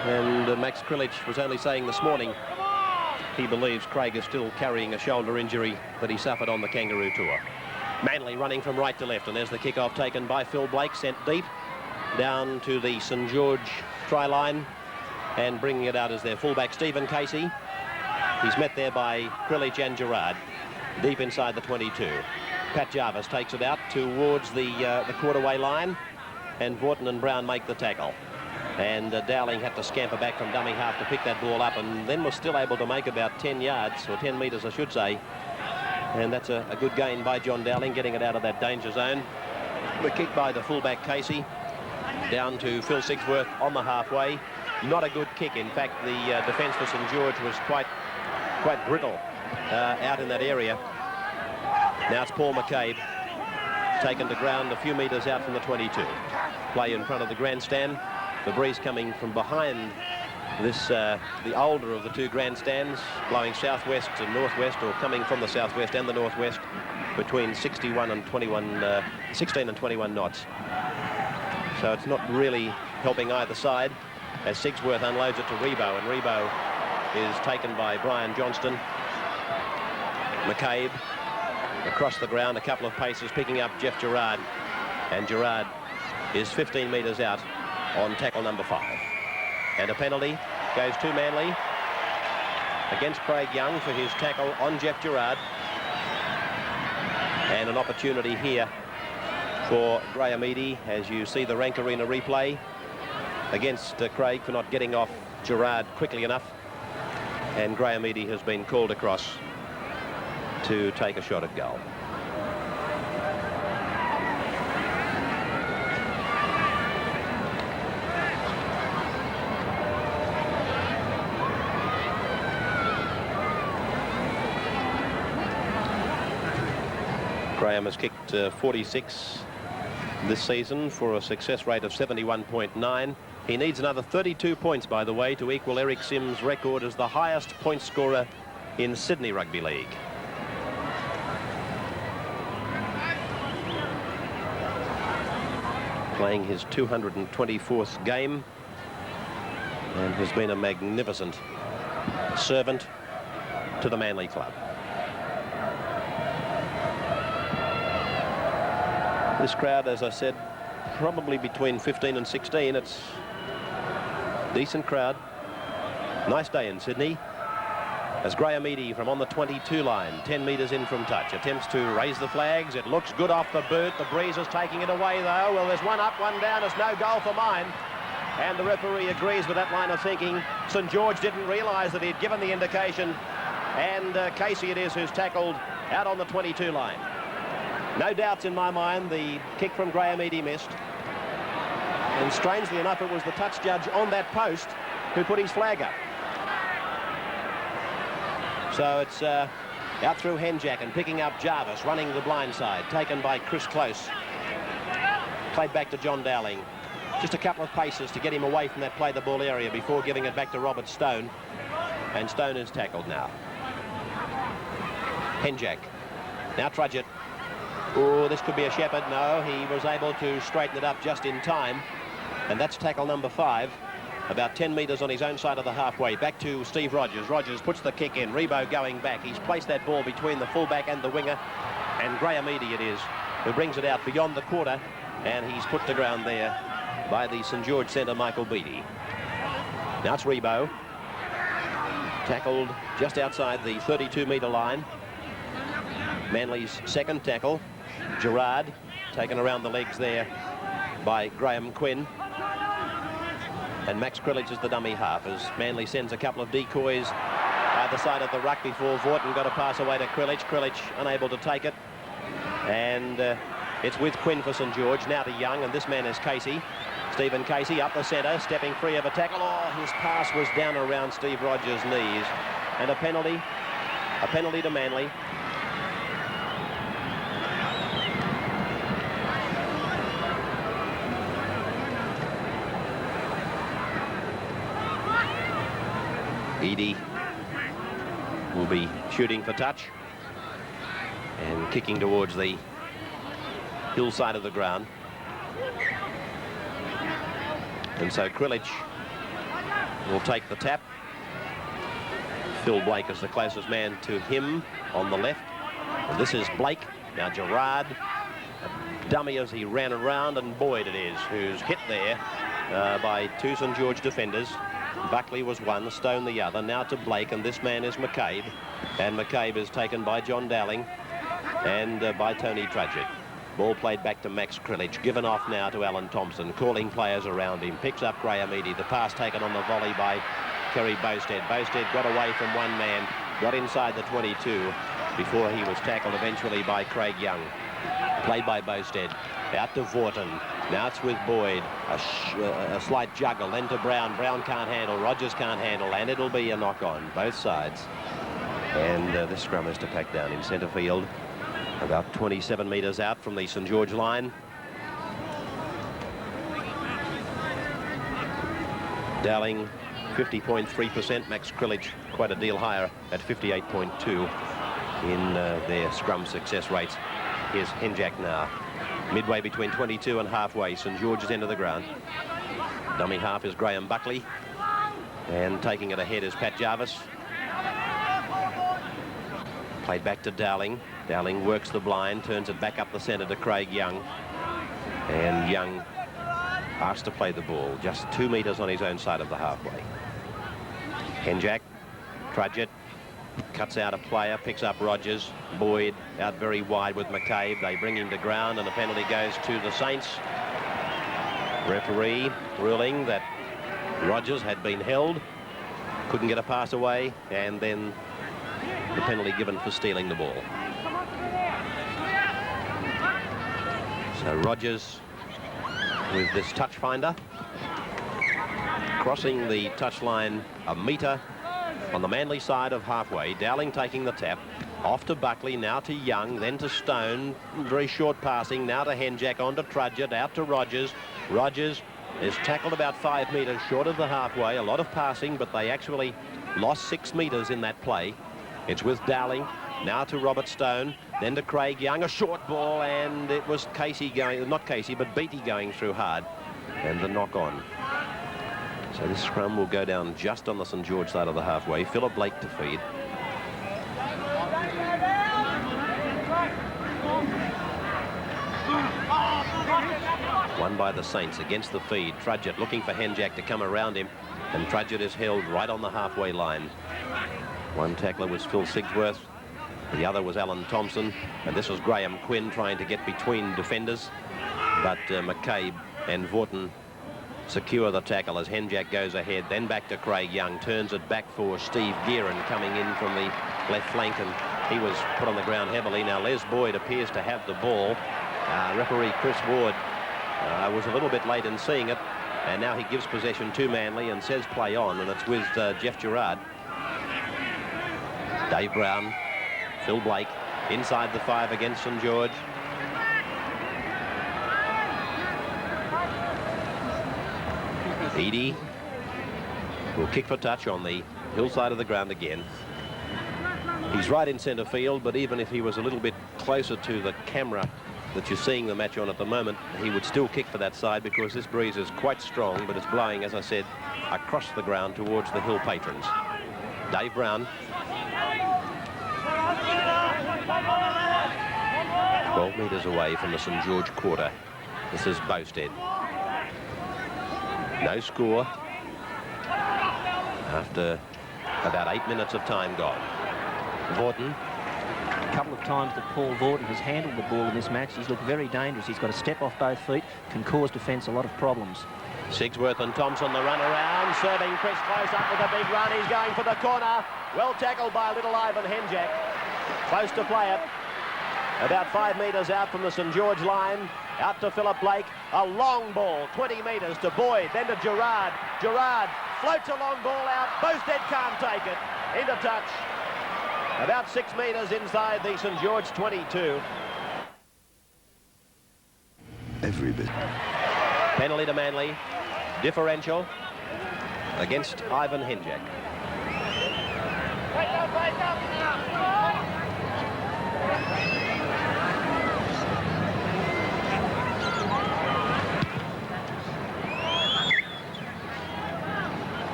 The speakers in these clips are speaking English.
And Max Krilich was only saying this morning he believes Craig is still carrying a shoulder injury that he suffered on the Kangaroo Tour. Manly running from right to left, and there's the kick-off taken by Phil Blake, sent deep down to the St George try line, and bringing it out as their fullback, Stephen Casey. He's met there by Krilich and Gerard, deep inside the 22. Pat Jarvis takes it out towards the quarterway line, and Vorton and Brown make the tackle. And Dowling had to scamper back from dummy half to pick that ball up, and then was still able to make about 10 yards, or 10 metres I should say. And that's a good gain by John Dowling, getting it out of that danger zone. The kick by the fullback Casey, down to Phil Sigsworth on the halfway. Not a good kick. In fact, the defence for St George was quite brittle out in that area. Now it's Paul McCabe, taken to ground a few metres out from the 22. Play in front of the grandstand. The breeze coming from behind this, the older of the two grandstands, blowing southwest to northwest, or coming from the southwest and the northwest, between 16 and 21 knots. So it's not really helping either side, as Sigsworth unloads it to Rebo, and Rebo is taken by Brian Johnston. McCabe across the ground a couple of paces, picking up Jeff Gerard, and Gerard is 15 metres out on tackle number 5. And a penalty goes to Manly against Craig Young for his tackle on Jeff Gerard. And an opportunity here for Graham Eadie, as you see the Rank Arena replay, against Craig for not getting off Gerard quickly enough. And Graham Eadie has been called across to take a shot at goal. Graham has kicked 46 this season for a success rate of 71.9. He needs another 32 points, by the way, to equal Eric Sims' record as the highest point scorer in Sydney Rugby League. Playing his 224th game, and has been a magnificent servant to the Manly club. This crowd, as I said, probably between 15 and 16. It's a decent crowd. Nice day in Sydney. As Graham Eadie from on the 22 line, 10 metres in from touch, attempts to raise the flags. It looks good off the boot. The breeze is taking it away, though. Well, there's one up, one down. It's no goal for mine. And the referee agrees with that line of thinking. St George didn't realise that he'd given the indication. And Casey it is who's tackled out on the 22 line. No doubts in my mind, the kick from Graham Eadie missed. And strangely enough, it was the touch judge on that post who put his flag up. So it's out through Henjack and picking up Jarvis, running the blind side, taken by Chris Close. Played back to John Dowling. Just a couple of paces to get him away from that play the ball area before giving it back to Robert Stone. And Stone is tackled now. Henjack. Now Trudgett. Oh, this could be a Shepherd. No, he was able to straighten it up just in time. And that's tackle number 5. About 10 metres on his own side of the halfway. Back to Steve Rogers. Rogers puts the kick in. Rebo going back. He's placed that ball between the fullback and the winger. And Graham Eadie it is who brings it out beyond the quarter. And he's put to ground there by the St George centre, Michael Beattie. Now it's Rebo. Tackled just outside the 32-metre line. Manly's second tackle. Gerard taken around the legs there by Graham Quinn. And Max Krilich is the dummy half as Manly sends a couple of decoys either side of the ruck before Vorton got a pass away to Krilich. Krilich unable to take it. And it's with Quinn for St George. Now to Young, and this man is Casey. Stephen Casey up the centre, stepping free of a tackle. Oh, his pass was down around Steve Rogers' knees. And a penalty to Manly. Eadie will be shooting for touch and kicking towards the hillside of the ground. And so Krilich will take the tap. Phil Blake is the closest man to him on the left. And this is Blake. Now Gerard, a dummy as he ran around, and Boyd it is who's hit there by two St George defenders. Buckley was one, Stone the other. Now to Blake, and this man is McCabe. And McCabe is taken by John Dowling and by Tony Trudgett. Ball played back to Max Krillage, given off now to Alan Thompson, calling players around him. Picks up Graham Eadie. The pass taken on the volley by Kerry Bowstead. Bowstead got away from one man, got inside the 22 before he was tackled eventually by Craig Young. Played by Bowstead. Out to Vorton. Now it's with Boyd. A slight juggle. Then to Brown. Brown can't handle. Rogers can't handle. And it'll be a knock on both sides. And this scrum is to pack down in centre field. About 27 metres out from the St George line. Dowling 50.3%. Max Krillage quite a deal higher at 58.2 in their scrum success rates. Here's Henjack now. Midway between 22 and halfway. St George's end of the ground. Dummy half is Graham Buckley. And taking it ahead is Pat Jarvis. Played back to Dowling. Dowling works the blind, turns it back up the centre to Craig Young. And Young asked to play the ball just 2 metres on his own side of the halfway. Henjack, Trudgett, cuts out a player, picks up Rogers. Boyd out very wide with McCabe. They bring him to ground and the penalty goes to the Saints. Referee ruling that Rogers had been held, couldn't get a pass away, and then the penalty given for stealing the ball. So Rogers with this touch finder, crossing the touchline a metre on the Manly side of halfway. Dowling taking the tap. Off to Buckley, now to Young, then to Stone. Very short passing, now to Henjack, on to Trudgett, out to Rogers. Rogers is tackled about 5 metres short of the halfway. A lot of passing, but they actually lost 6 metres in that play. It's with Dowling, now to Robert Stone, then to Craig Young. A short ball, and it was Casey going, not Casey, but Beattie going through hard. And the knock on. So this scrum will go down just on the St George side of the halfway. Philip Blake to feed. Won by the Saints against the feed. Trudgett looking for Henjack to come around him, and Trudgett is held right on the halfway line. One tackler was Phil Sigsworth, the other was Alan Thompson, and this was Graham Quinn trying to get between defenders, but McCabe and Vorton secure the tackle as Henjack goes ahead. Then back to Craig Young, turns it back for Steve GEARIN coming in from the left flank, and he was put on the ground heavily. Now Les Boyd appears to have the ball. Referee Chris Ward was a little bit late in seeing it, and now he gives possession to Manly and says play on, and it's with Jeff Gerard. Dave Brown, Phil Blake inside the 5 against St George. Eadie will kick for touch on the hillside of the ground again. He's right in centre field, but even if he was a little bit closer to the camera that you're seeing the match on at the moment, he would still kick for that side because this breeze is quite strong, but it's blowing, as I said, across the ground towards the hill patrons. Dave Brown. 12 metres away from the St George quarter. This is Bowstead. No score after about 8 minutes of time gone. Vorton. A couple of times that Paul Vorton has handled the ball in this match. He's looked very dangerous. He's got to step off both feet, can cause defence a lot of problems. Sigsworth and Thompson, the run around, serving Chris close up with a big run. He's going for the corner. Well tackled by little Ivan Henjack. Close to play it. About 5 metres out from the St George line. Out to Philip Blake. A long ball, 20 metres to Boyd, then to Gerard. Gerard floats a long ball out. Bowstead can't take it. Into touch. About 6 metres inside the St George 22. Every bit. Penalty to Manly. Differential against Ivan Henjack.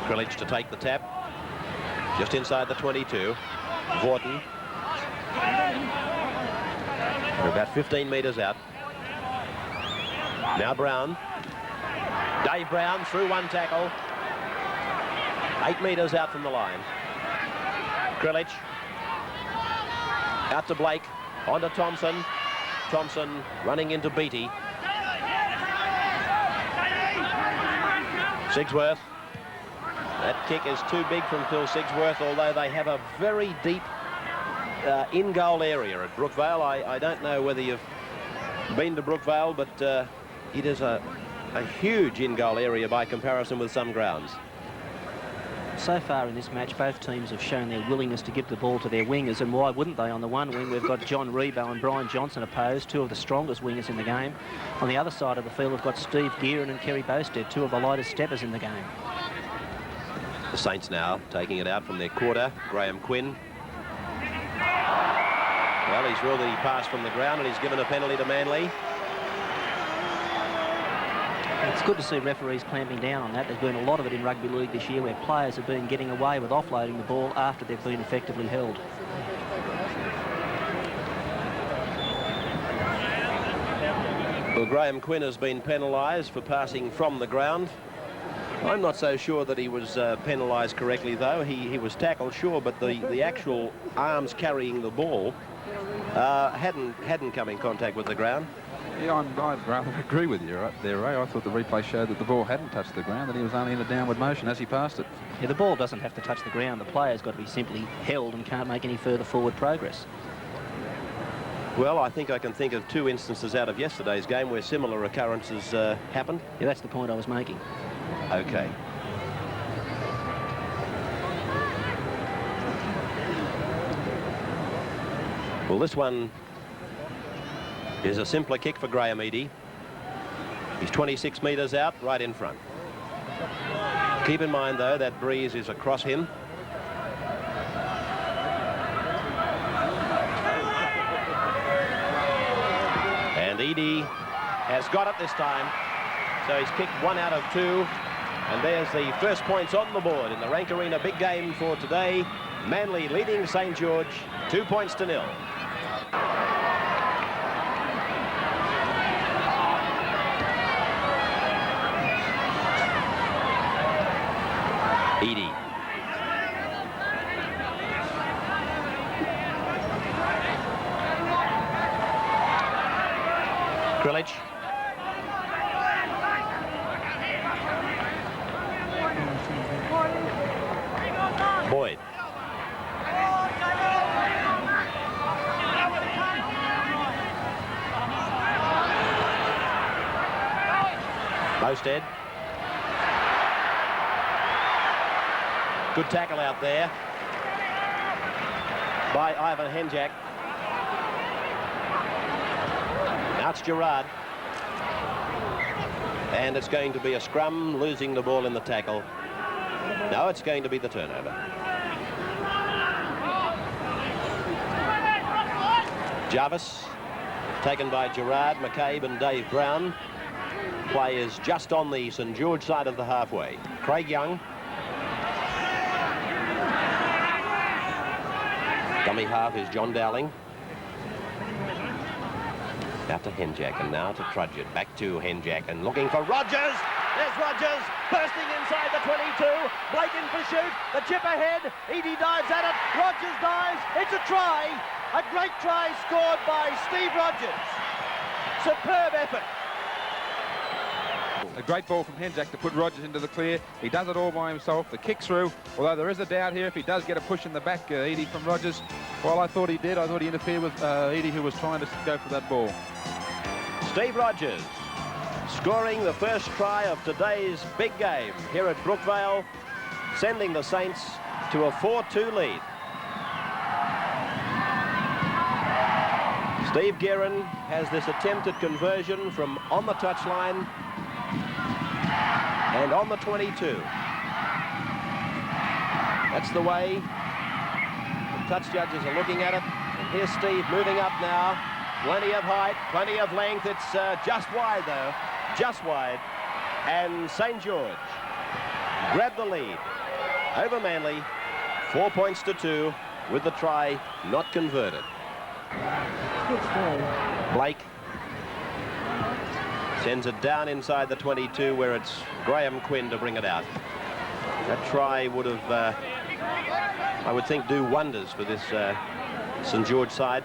Krilic to take the tap. Just inside the 22. Vorten. We're about 15 metres out. Now Brown. Dave Brown through one tackle. 8 metres out from the line. Krilic. Out to Blake. On to Thompson. Thompson running into Beattie. Sigsworth. That kick is too big from Phil Sigsworth, although they have a very deep in-goal area at Brookvale. I don't know whether you've been to Brookvale, but it is a huge in-goal area by comparison with some grounds. So far in this match, both teams have shown their willingness to give the ball to their wingers, and why wouldn't they? On the one wing, we've got John Rebo and Brian Johnson opposed, two of the strongest wingers in the game. On the other side of the field, we've got Steve GEARIN and Kerry Bowstead, two of the lightest steppers in the game. The Saints now taking it out from their quarter. Graham Quinn. Well, he's ruled that he passed from the ground, and he's given a penalty to Manly. It's good to see referees clamping down on that. There's been a lot of it in rugby league this year where players have been getting away with offloading the ball after they've been effectively held. Well, Graham Quinn has been penalised for passing from the ground. I'm not so sure that he was penalised correctly, though. He was tackled, sure, but the actual arms carrying the ball hadn't come in contact with the ground. Yeah, I'd rather agree with you right there, Ray. I thought the replay showed that the ball hadn't touched the ground, that he was only in a downward motion as he passed it. Yeah, the ball doesn't have to touch the ground. The player's got to be simply held and can't make any further forward progress. Well, I think I can think of 2 instances out of yesterday's game where similar occurrences happened. Yeah, that's the point I was making. Okay. Well, this one is a simpler kick for Graham Eadie. He's 26 metres out, right in front. Keep in mind, though, that breeze is across him. And Eadie has got it this time. So he's kicked 1 out of 2. And there's the first points on the board in the Rank Arena big game for today. Manly leading St George 2 points to 0. Eadie. Krilic. Boyd. Bowstead. Good tackle out there by Ivan Henjak. Now it's Gerard. And it's going to be a scrum, losing the ball in the tackle. No, it's going to be the turnover. Jarvis, taken by Gerard, McCabe and Dave Brown. Play is just on the St George side of the halfway. Craig Young. Dummy half is John Dowling. Out to Henjak and now to Trudgett. Back to Henjak and looking for Rogers. There's Rogers bursting inside the 22. Blake in pursuit. The chip ahead. Eadie dives at it. Rogers dives. It's a try. A great try scored by Steve Rogers. Superb effort. A great ball from Henjak to put Rogers into the clear. He does it all by himself. The kick through, although there is a doubt here if he does get a push in the back, Eadie, from Rogers. Well, I thought he did. I thought he interfered with Eadie, who was trying to go for that ball. Steve Rogers scoring the first try of today's big game here at Brookvale, sending the Saints to a 4-2 lead. Steve GEARIN has this attempted conversion from on the touchline and on the 22. That's the way the touch judges are looking at it. And here's Steve moving up now. Plenty of height, plenty of length. It's just wide, though. Just wide. And St George grab the lead. over Manly, 4 points to 2, with the try not converted. Blake sends it down inside the 22, where it's Graham Quinn to bring it out. That try would have, I would think, do wonders for this St George side.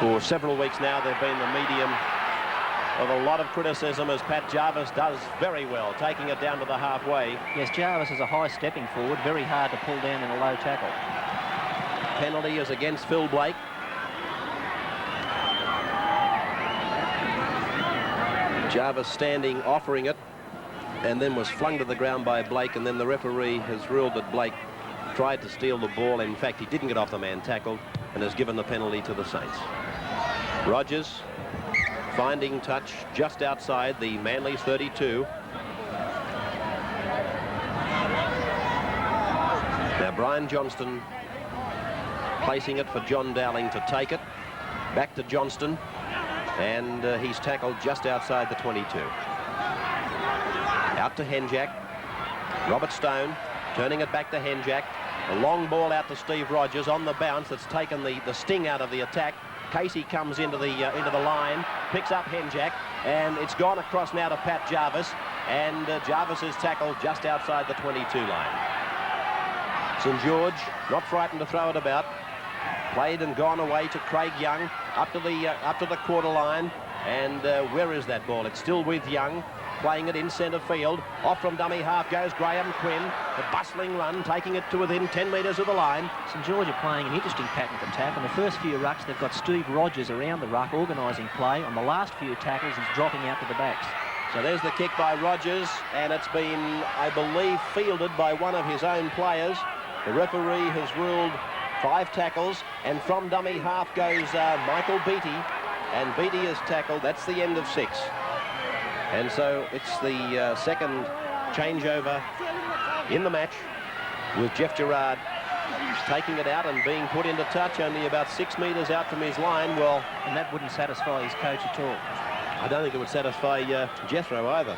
For several weeks now, they've been the medium of a lot of criticism, as Pat Jarvis does very well, taking it down to the halfway. Yes, Jarvis is a high stepping forward, very hard to pull down in a low tackle. Penalty is against Phil Blake. Jarvis standing, offering it, and then was flung to the ground by Blake, and then the referee has ruled that Blake tried to steal the ball. In fact, he didn't get off the man tackled, and has given the penalty to the Saints. Rogers finding touch just outside the Manly's 32. Now Brian Johnston placing it for John Dowling to take it. Back to Johnston, and he's tackled just outside the 22. Out to Henjack. Robert Stone turning it back to Henjack. A long ball out to Steve Rogers on the bounce that's taken the sting out of the attack. Casey comes into the line, picks up Henjack, and it's gone across now to Pat Jarvis, and Jarvis is tackled just outside the 22 line. St George not frightened to throw it about. Played and gone away to Craig Young up to the quarter line, and where is that ball? It's still with Young, playing it in centre field. Off from dummy half goes Graham Quinn. The bustling run, taking it to within 10 metres of the line. St George are playing an interesting pattern of attack. On the first few rucks, they've got Steve Rogers around the ruck, organising play. On the last few tackles, he's dropping out to the backs. So there's the kick by Rogers, and it's been, I believe, fielded by one of his own players. The referee has ruled 5 tackles, and from dummy half goes Michael Beattie, and Beattie is tackled. That's the end of 6. And so it's the second changeover in the match, with Jeff Gerard taking it out and being put into touch only about 6 metres out from his line. Well, and that wouldn't satisfy his coach at all. I don't think it would satisfy Jethro either.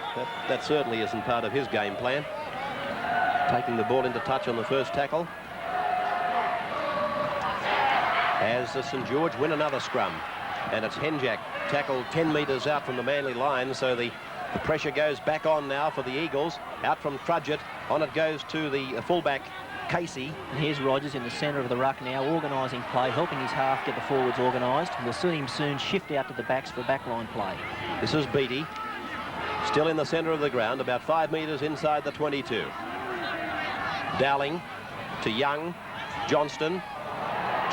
That certainly isn't part of his game plan. Taking the ball into touch on the first tackle. As St George win another scrum, and it's Henjack tackled 10 metres out from the Manly line, so the pressure goes back on now for the Eagles. Out from Trudgett, on it goes to the fullback Casey. And here's Rogers in the centre of the ruck now, organising play, helping his half get the forwards organised. We'll see him soon shift out to the backs for backline play. This is Beattie, still in the centre of the ground, about 5 metres inside the 22. Dowling to Young, Johnston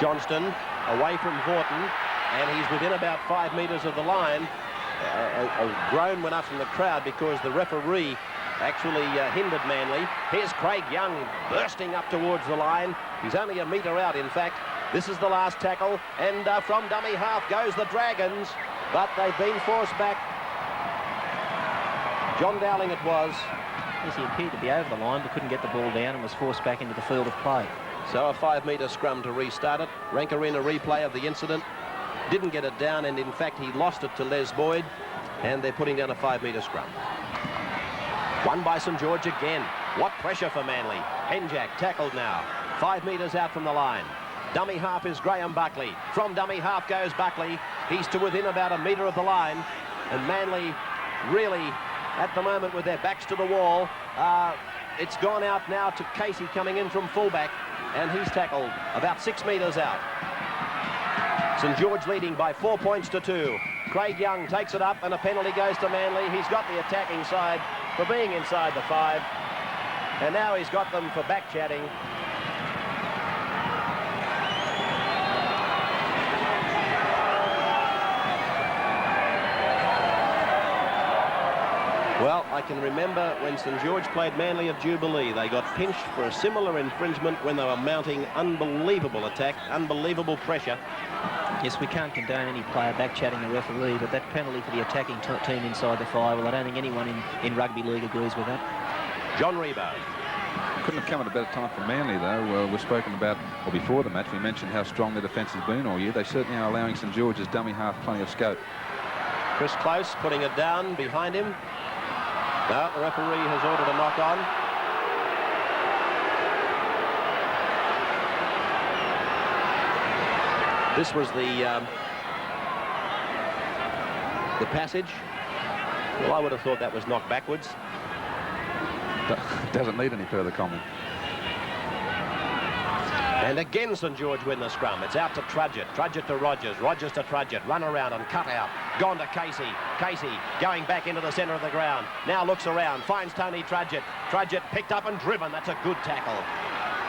away from Horton, and he's within about 5 metres of the line. A groan went up from the crowd because the referee actually hindered Manly. Here's Craig Young bursting up towards the line. He's only a metre out, in fact. This is the last tackle, and from dummy half goes the Dragons, but they've been forced back. John Dowling it was. Yes, he appeared to be over the line, but couldn't get the ball down and was forced back into the field of play. So a 5-metre scrum to restart it. Ranker in a replay of the incident. Didn't get it down, and in fact he lost it to Les Boyd, and they're putting down a 5-metre scrum. Won by St George again. What pressure for Manly. Henjack tackled now, 5 metres out from the line. Dummy half is Graham Buckley. From dummy half goes Buckley. He's to within about a metre of the line, and Manly really at the moment with their backs to the wall. It's gone out now to Casey coming in from fullback, and he's tackled about 6 metres out. St George leading by 4 points to 2. Craig Young takes it up, and a penalty goes to Manly. He's got the attacking side for being inside the 5, and now he's got them for back chatting. Well, I can remember when St George played Manly of Jubilee. They got pinched for a similar infringement when they were mounting unbelievable attack, unbelievable pressure. Yes, we can't condone any player back-chatting the referee, but that penalty for the attacking team inside the 5, well, I don't think anyone in rugby league agrees with that. John Rebo. Couldn't have come at a better time for Manly, though. We've spoken about, or before the match, we mentioned how strong their defence has been all year. They certainly are allowing St George's dummy half plenty of scope. Chris Close putting it down behind him. No, the referee has ordered a knock-on. This was the passage. Well, I would have thought that was knocked backwards. Doesn't need any further comment. And again, St George win the scrum. It's out to Trudgett. Trudgett to Rogers. Rogers to Trudgett. Run around and cut out. Gone to Casey. Casey going back into the centre of the ground. Now looks around. Finds Tony Trudgett. Trudgett picked up and driven. That's a good tackle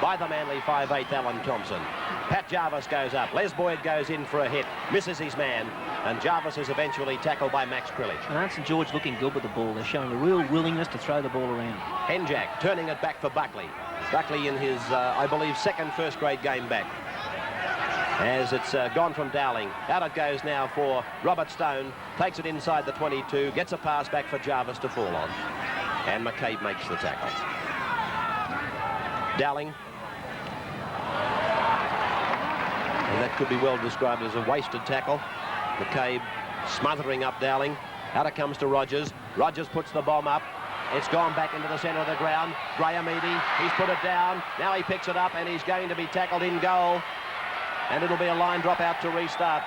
by the Manly 5'8", Alan Thompson. Pat Jarvis goes up. Les Boyd goes in for a hit. Misses his man. And Jarvis is eventually tackled by Max Krillich. And aren't St George looking good with the ball? They're showing a real willingness to throw the ball around. Henjack turning it back for Buckley. Buckley in his, I believe, second first-grade game back. As it's gone from Dowling. Out it goes now for Robert Stone. Takes it inside the 22. Gets a pass back for Jarvis to fall on. And McCabe makes the tackle. Dowling. And that could be well described as a wasted tackle. McCabe smothering up Dowling. Out it comes to Rogers. Rogers puts the bomb up. It's gone back into the centre of the ground. Graham Eady, he's put it down. Now he picks it up and he's going to be tackled in goal. And it'll be a line drop out to restart.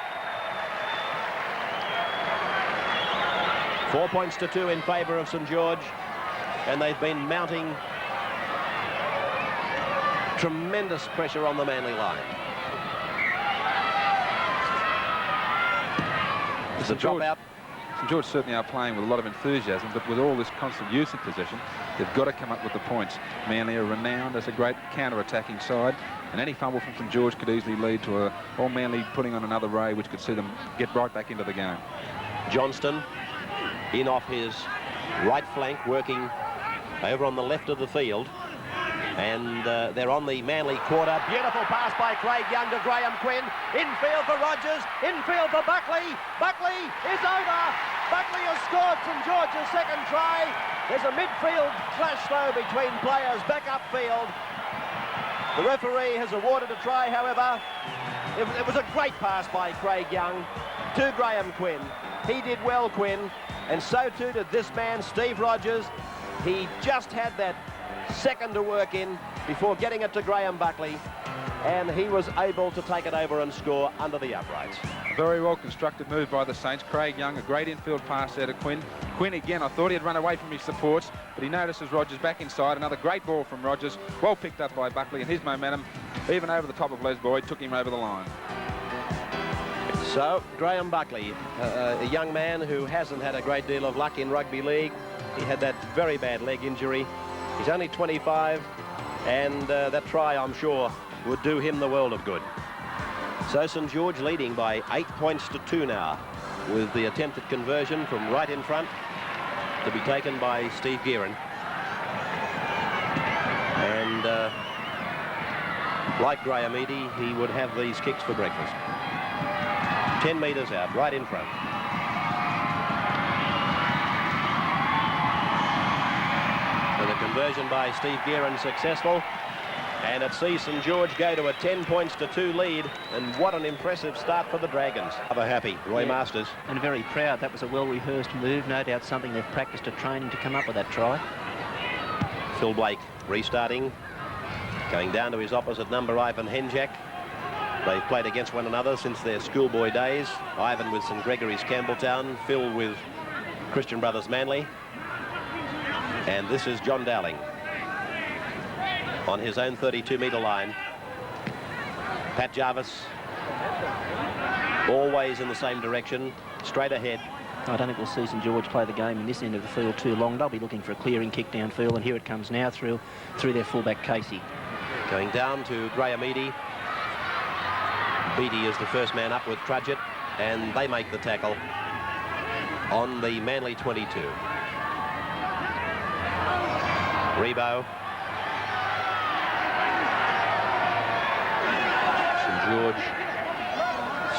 4 points to 2 in favour of St George. And they've been mounting tremendous pressure on the Manly line. It's a drop out. St George certainly are playing with a lot of enthusiasm, but with all this constant use in possession, they've got to come up with the points. Manly are renowned as a great counter-attacking side, and any fumble from St George could easily lead to all Manly putting on another ray, which could see them get right back into the game. Johnston in off his right flank, working over on the left of the field. And they're on the Manly quarter. Beautiful pass by Craig Young to Graham Quinn. Infield for Rogers. Infield for Buckley. Buckley is over. Buckley has scored St George's second try. There's a midfield clash, though, between players back upfield. The referee has awarded a try, however. It was a great pass by Craig Young to Graham Quinn. He did well, Quinn, and so too did this man, Steve Rogers. He just had that second to work in before getting it to Graham Buckley, and he was able to take it over and score under the uprights. Very well constructed move by the Saints. Craig Young, a great infield pass there to Quinn. Quinn again, I thought he had run away from his supports, but he notices Rogers back inside. Another great ball from Rogers, well picked up by Buckley, and his momentum, even over the top of Les Boyd, took him over the line. So, Graham Buckley, a young man who hasn't had a great deal of luck in rugby league. He had that very bad leg injury. He's only 25, and that try, I'm sure, would do him the world of good. So St George leading by 8 points to 2 now, with the attempted conversion from right in front to be taken by Steve GEARIN. And like Graham Eady, he would have these kicks for breakfast. 10 metres out, right in front. And the conversion by Steve GEARIN successful. And it sees St George go to a 10 points to 2 lead. And what an impressive start for the Dragons. Rather happy, Roy Masters. And very proud. That was a well-rehearsed move. No doubt something they've practiced at training to come up with that try. Phil Blake restarting. Going down to his opposite number, Ivan Henjack. They've played against one another since their schoolboy days. Ivan with St Gregory's Campbelltown. Phil with Christian Brothers Manly. And this is John Dowling on his own 32-metre line. Pat Jarvis always in the same direction, straight ahead. I don't think we'll see St George play the game in this end of the field too long. They'll be looking for a clearing kick downfield, and here it comes now through their fullback Casey. Going down to Graham Eady. Beattie is the first man up with Trudgett, and they make the tackle on the Manly 22. Rebo. St George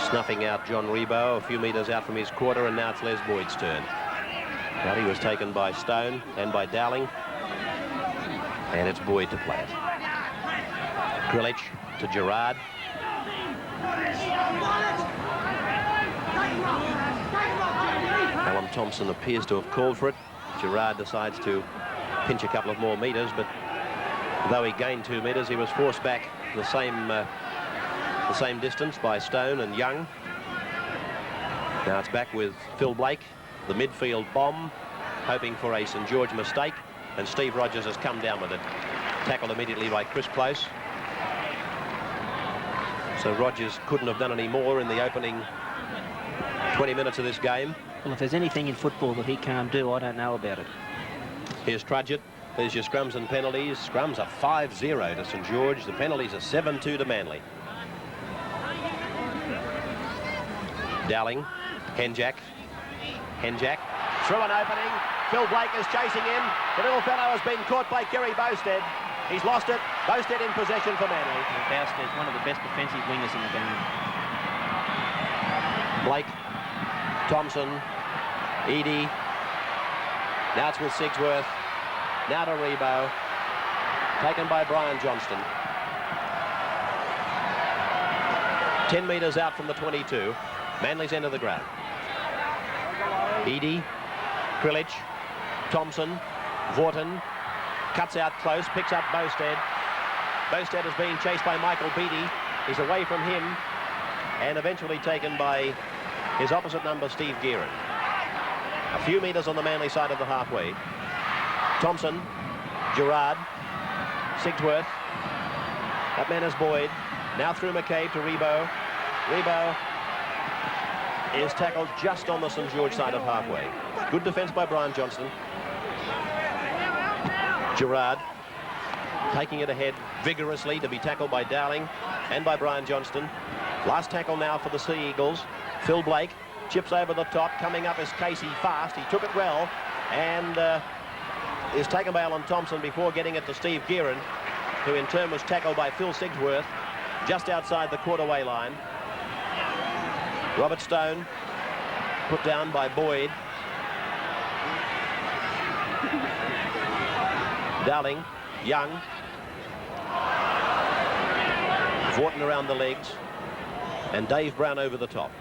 snuffing out John Rebo a few metres out from his quarter, and now it's Les Boyd's turn. Well, he was taken by Stone and by Dowling, and it's Boyd to play it. Krillich to Gerard. Alan Thompson appears to have called for it. Gerard decides to pinch a couple of more metres, but though he gained 2 metres, he was forced back the same the same distance by Stone and Young. Now it's back with Phil Blake, the midfield bomb, hoping for a St George mistake, and Steve Rogers has come down with it. Tackled immediately by Chris Close. So Rogers couldn't have done any more in the opening 20 minutes of this game. Well, if there's anything in football that he can't do, I don't know about it. Here's Trudgett. There's your scrums and penalties. Scrums are 5-0 to St George. The penalties are 7-2 to Manly. Dowling, Henjack, through an opening. Phil Blake is chasing him. The little fellow has been caught by Kerry Bowstead. He's lost it. Bowstead in possession for Manly. Bowstead's one of the best defensive wingers in the game. Blake, Thompson, Eadie. Now it's with Sigsworth. Now to Rebo. Taken by Brian Johnston. 10 metres out from the 22. Manly's end of the ground. Eadie, Krilich, Thompson, Vorton, cuts out close, picks up Bowstead. Bowstead is being chased by Michael Beattie. He's away from him and eventually taken by his opposite number, Steve GEARIN. A few metres on the Manly side of the halfway. Thompson, Gerard, Sigsworth. That man is Boyd. Now through McCabe to Rebo. Rebo is tackled just on the St George side of halfway. Good defence by Brian Johnston. Gerard taking it ahead vigorously to be tackled by Dowling and by Brian Johnston. Last tackle now for the Sea Eagles. Phil Blake chips over the top. Coming up is Casey Fast. He took it well and is taken by Alan Thompson before getting it to Steve GEARIN, who in turn was tackled by Phil Sigsworth just outside the quarterway line. Robert Stone put down by Boyd. Dowling, Young. Vorton around the legs. And Dave Brown over the top.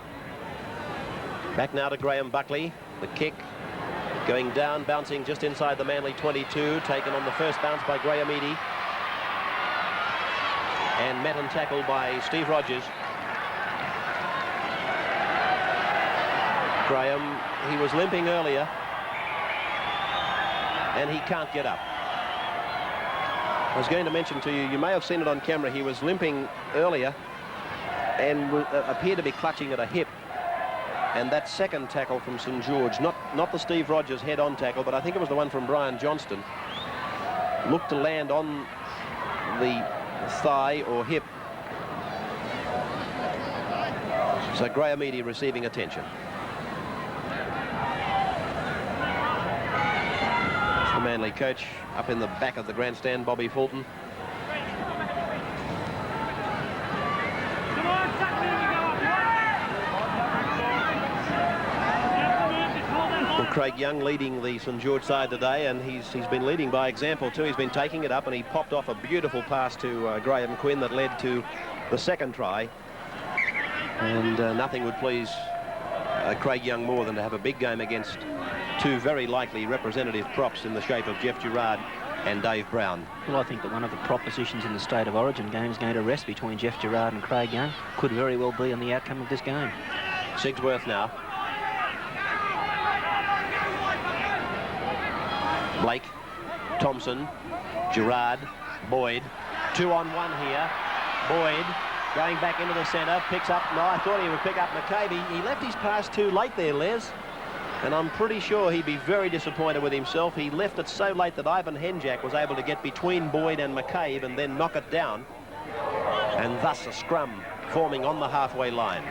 Back now to Graham Buckley. The kick going down, bouncing just inside the Manly 22. Taken on the first bounce by Graham Eadie. And met and tackled by Steve Rogers. Graham, he was limping earlier. And he can't get up. I was going to mention to you, you may have seen it on camera, he was limping earlier and appeared to be clutching at a hip. And that second tackle from St George, not the Steve Rogers head-on tackle, but I think it was the one from Brian Johnston, looked to land on the thigh or hip. So Graham Eadie receiving attention. The Manly coach up in the back of the grandstand, Bobby Fulton. Well, Craig Young leading the St George side today, and he's been leading by example too. He's been taking it up, and he popped off a beautiful pass to Graham Quinn that led to the second try. And nothing would please Craig Young more than to have a big game against two very likely representative props in the shape of Jeff Gerard and Dave Brown. Well, I think that one of the prop positions in the State of Origin game is going to rest between Jeff Gerard and Craig Young. Could very well be on the outcome of this game. Sigsworth now. Blake, Thompson, Gerard, Boyd. 2-on-1 here. Boyd going back into the centre, picks up, no, I thought he would pick up McCabe. He left his pass too late there, Les. And I'm pretty sure he'd be very disappointed with himself. He left it so late that Ivan Henjack was able to get between Boyd and McCabe and then knock it down. And thus a scrum forming on the halfway line.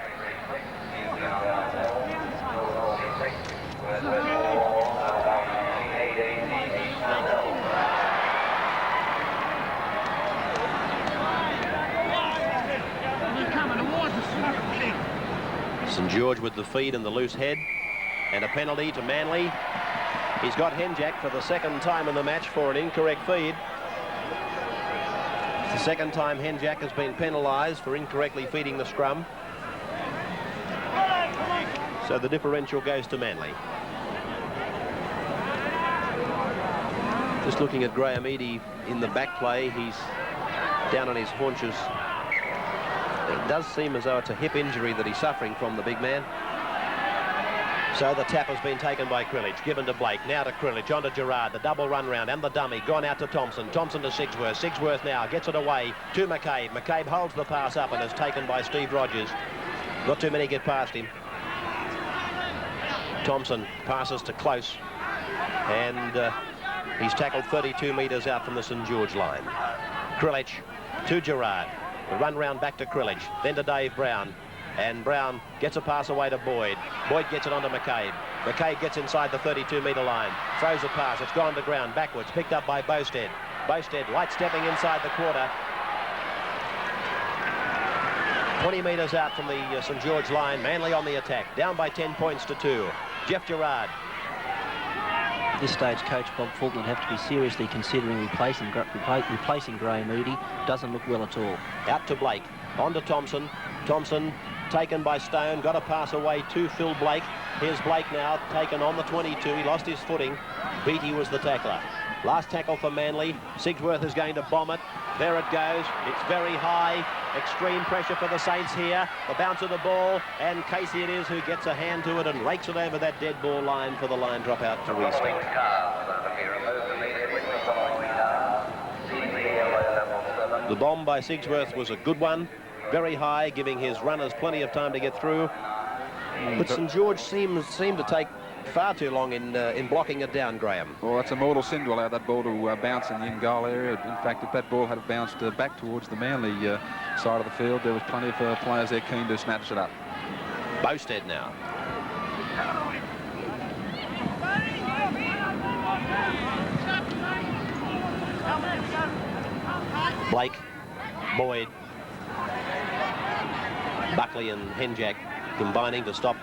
St George with the feed and the loose head. And a penalty to Manly. He's got Henjack for the second time in the match for an incorrect feed. It's the second time Henjack has been penalised for incorrectly feeding the scrum. So the differential goes to Manly. Just looking at Graham Eadie in the back play, he's down on his haunches It does seem as though it's a hip injury that he's suffering from, the big man. So the tap has been taken by Krillage, given to Blake, now to Krillage, on to Gerard, the double run round and the dummy, gone out to Thompson, Thompson to Sigsworth, Sigsworth now gets it away to McCabe, McCabe holds the pass up and is taken by Steve Rogers. Not too many get past him. Thompson passes to Close, and he's tackled 32 metres out from the St George line. Krillage to Gerard, the run round back to Krillage, then to Dave Brown. And Brown gets a pass away to Boyd. Boyd gets it onto McCabe. McCabe gets inside the 32-metre line. Throws a pass. It's gone to ground backwards. Picked up by Bowstead. Bowstead light stepping inside the quarter. 20 metres out from the St George line. Manly on the attack. Down by 10 points to 2. Jeff Gerard. At this stage, Coach Bob Fulton would have to be seriously considering replacing Graham Eady. Doesn't look well at all. Out to Blake. On to Thompson. Thompson taken by Stone, got a pass away to Phil Blake. Here's Blake now, taken on the 22. He lost his footing. Beattie was the tackler. Last tackle for Manly. Sigsworth is going to bomb it. There it goes. It's very high. Extreme pressure for the Saints here. The bounce of the ball, and Casey it is who gets a hand to it and rakes it over that dead ball line for the line drop out to Reesting. The bomb by Sigsworth was a good one. Very high, giving his runners plenty of time to get through. But St George seemed to take far too long in blocking it down, Graham. Well, that's a mortal sin to allow that ball to bounce in the in-goal area. In fact, if that ball had bounced back towards the Manly side of the field, there was plenty of players there keen to snatch it up. Bowstead now. Blake, Boyd, Buckley and Henjack combining to stop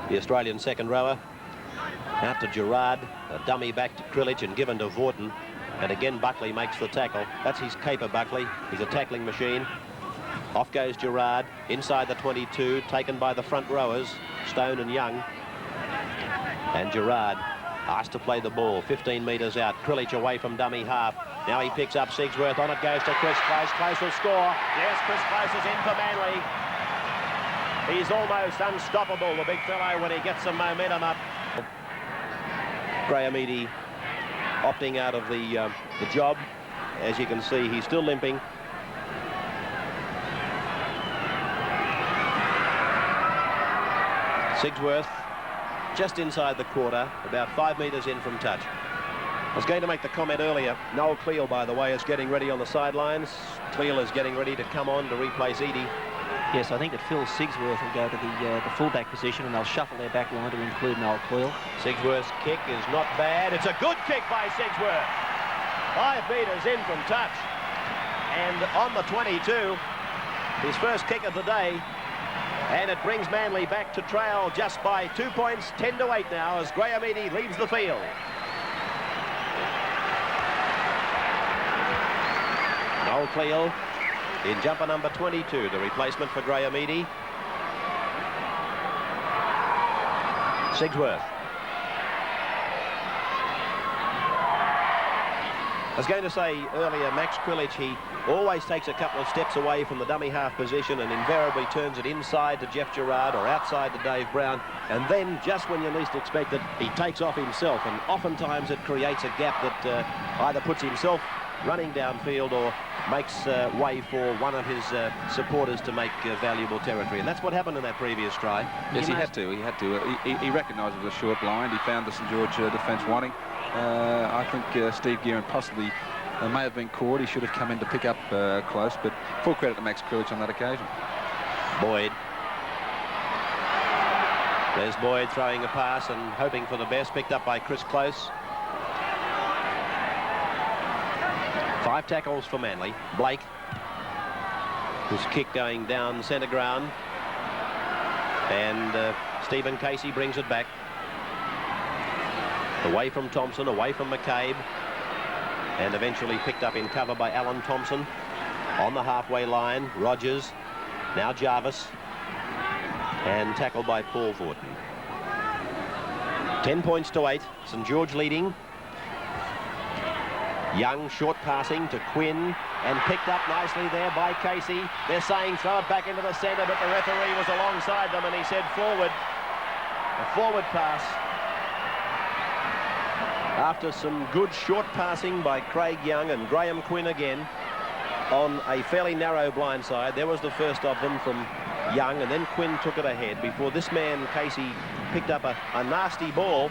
the Australian second rower. Out to Gerard, a dummy back to Krillage and given to Vaughton. And again, Buckley makes the tackle. That's his caper, Buckley. He's a tackling machine. Off goes Gerard, inside the 22, taken by the front rowers, Stone and Young. And Gerard asked to play the ball, 15 metres out. Krillage away from dummy half. Now he picks up Sigsworth. On it goes to Chris Close. Close will score. Yes, Chris Close is in for Manly. He's almost unstoppable, the big fellow, when he gets some momentum up. Graham Eady opting out of the job. As you can see, he's still limping. Sigsworth just inside the quarter, about 5 metres in from touch. I was going to make the comment earlier. Noel Cleal, by the way, is getting ready on the sidelines. Cleal is getting ready to come on to replace Eady. Yes, I think that Phil Sigsworth will go to the fullback position, and they'll shuffle their back line to include Noel Cleal. Sigsworth's kick is not bad. It's a good kick by Sigsworth. 5 metres in from touch. And on the 22, his first kick of the day. And it brings Manly back to trail just by 2 points, 10-8 now, as Graham Eady leaves the field. Noel Cleal in jumper number 22, the replacement for Graham Eady. Sigsworth. I was going to say earlier, Max Krillage, he always takes a couple of steps away from the dummy half position and invariably turns it inside to Jeff Gerard or outside to Dave Brown. And then, just when you least expect it, he takes off himself. And oftentimes it creates a gap that either puts himself running downfield or makes way for one of his supporters to make valuable territory. And that's what happened in that previous try. Yes, he had to. He recognised it was a short blind. He found the St George defence wanting. I think Steve GEARIN possibly may have been caught. He should have come in to pick up Close, but full credit to Max Krillage on that occasion. Boyd. There's Boyd throwing a pass and hoping for the best, picked up by Chris Close. 5 tackles for Manly. Blake, his kick going down centre ground, and Stephen Casey brings it back. Away from Thompson, away from McCabe, and eventually picked up in cover by Alan Thompson. On the halfway line, Rogers, now Jarvis, and tackled by Paul Vaughton. 10 points to 8, St George leading. Young short passing to Quinn and picked up nicely there by Casey. They're saying throw it back into the centre, but the referee was alongside them and he said forward. A forward pass. After some good short passing by Craig Young and Graham Quinn again on a fairly narrow blindside. There was the first of them from Young, and then Quinn took it ahead before this man, Casey, picked up a nasty ball.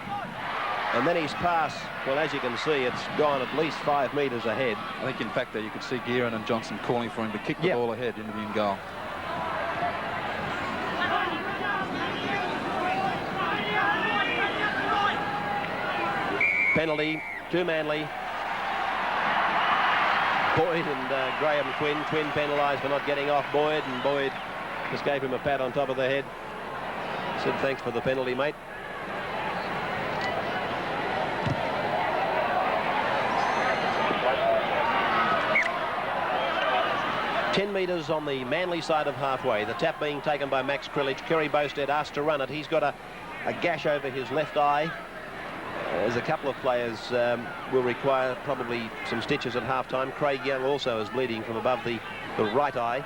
And then his pass, well, as you can see, it's gone at least 5 metres ahead. I think, in fact, there you could see GEARIN and Johnson calling for him to kick the ball ahead into the in goal. Penalty to Manly. Boyd and Graham Quinn. Quinn penalised for not getting off Boyd, and Boyd just gave him a pat on top of the head. Said thanks for the penalty, mate. Ten metres on the Manly side of halfway. The tap being taken by Max Krilich. Kerry Bowstead asked to run it. He's got a gash over his left eye. There's a couple of players will require probably some stitches at half-time. Craig Young also is bleeding from above the right eye.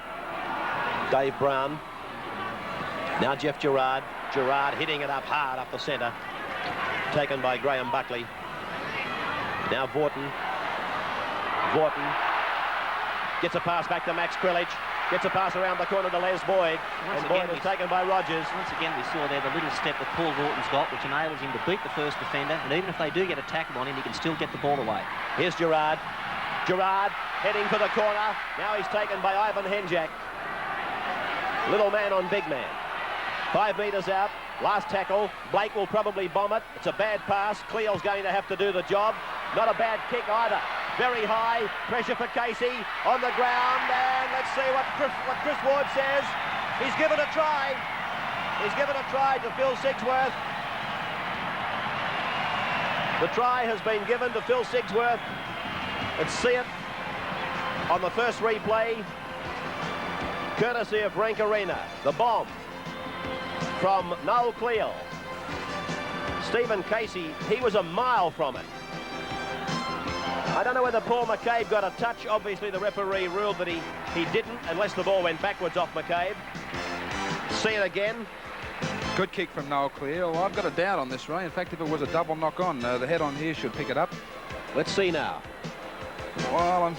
Dave Brown. Now Jeff Gerard. Gerard hitting it up hard up the centre. Taken by Graham Buckley. Now Vaughton. Vaughton gets a pass back to Max Krilich. Gets a pass around the corner to Les Boyd. And Boyd is taken by Rogers. Once again, we saw there the little step that Paul Vaughton's got, which enables him to beat the first defender. And even if they do get a tackle on him, he can still get the ball away. Here's Gerard. Gerard heading for the corner. Now he's taken by Ivan Henjak. Little man on big man. 5 metres out. Last tackle. Blake will probably bomb it. It's a bad pass. Cleo's going to have to do the job. Not a bad kick either. Very high. Pressure for Casey on the ground. And let's see what Chris Ward says. He's given a try. He's given a try to Phil Sigsworth. The try has been given to Phil Sigsworth. Let's see it on the first replay. Courtesy of Rank Arena. The bomb from Noel Cleo. Stephen Casey, he was a mile from it. I don't know whether Paul McCabe got a touch. Obviously, the referee ruled that he didn't, unless the ball went backwards off McCabe. See it again. Good kick from Noel Clear. Well, I've got a doubt on this, Ray. In fact, if it was a double knock-on, the head on here should pick it up. Let's see now. Well,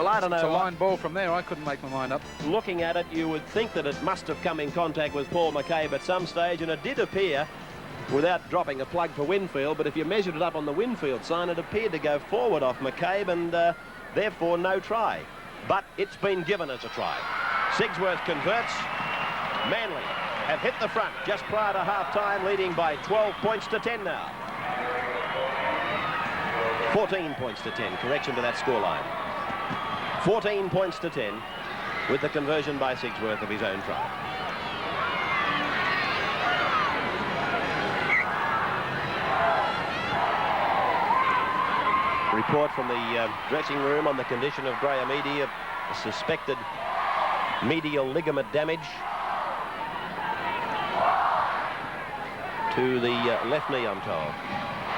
I don't know. It's a line ball from there. I couldn't make my mind up. Looking at it, you would think that it must have come in contact with Paul McCabe at some stage, and it did appear, without dropping a plug for Winfield, but if you measured it up on the Winfield sign, it appeared to go forward off McCabe, and therefore no try. But it's been given as a try. Sigsworth converts. Manly have hit the front just prior to half-time, leading by 12 points to 10 now. 14 points to 10, correction to that scoreline. 14 points to 10 with the conversion by Sigsworth of his own try. Report from the dressing room on the condition of Graham Eadie, a suspected medial ligament damage to the left knee, I'm told.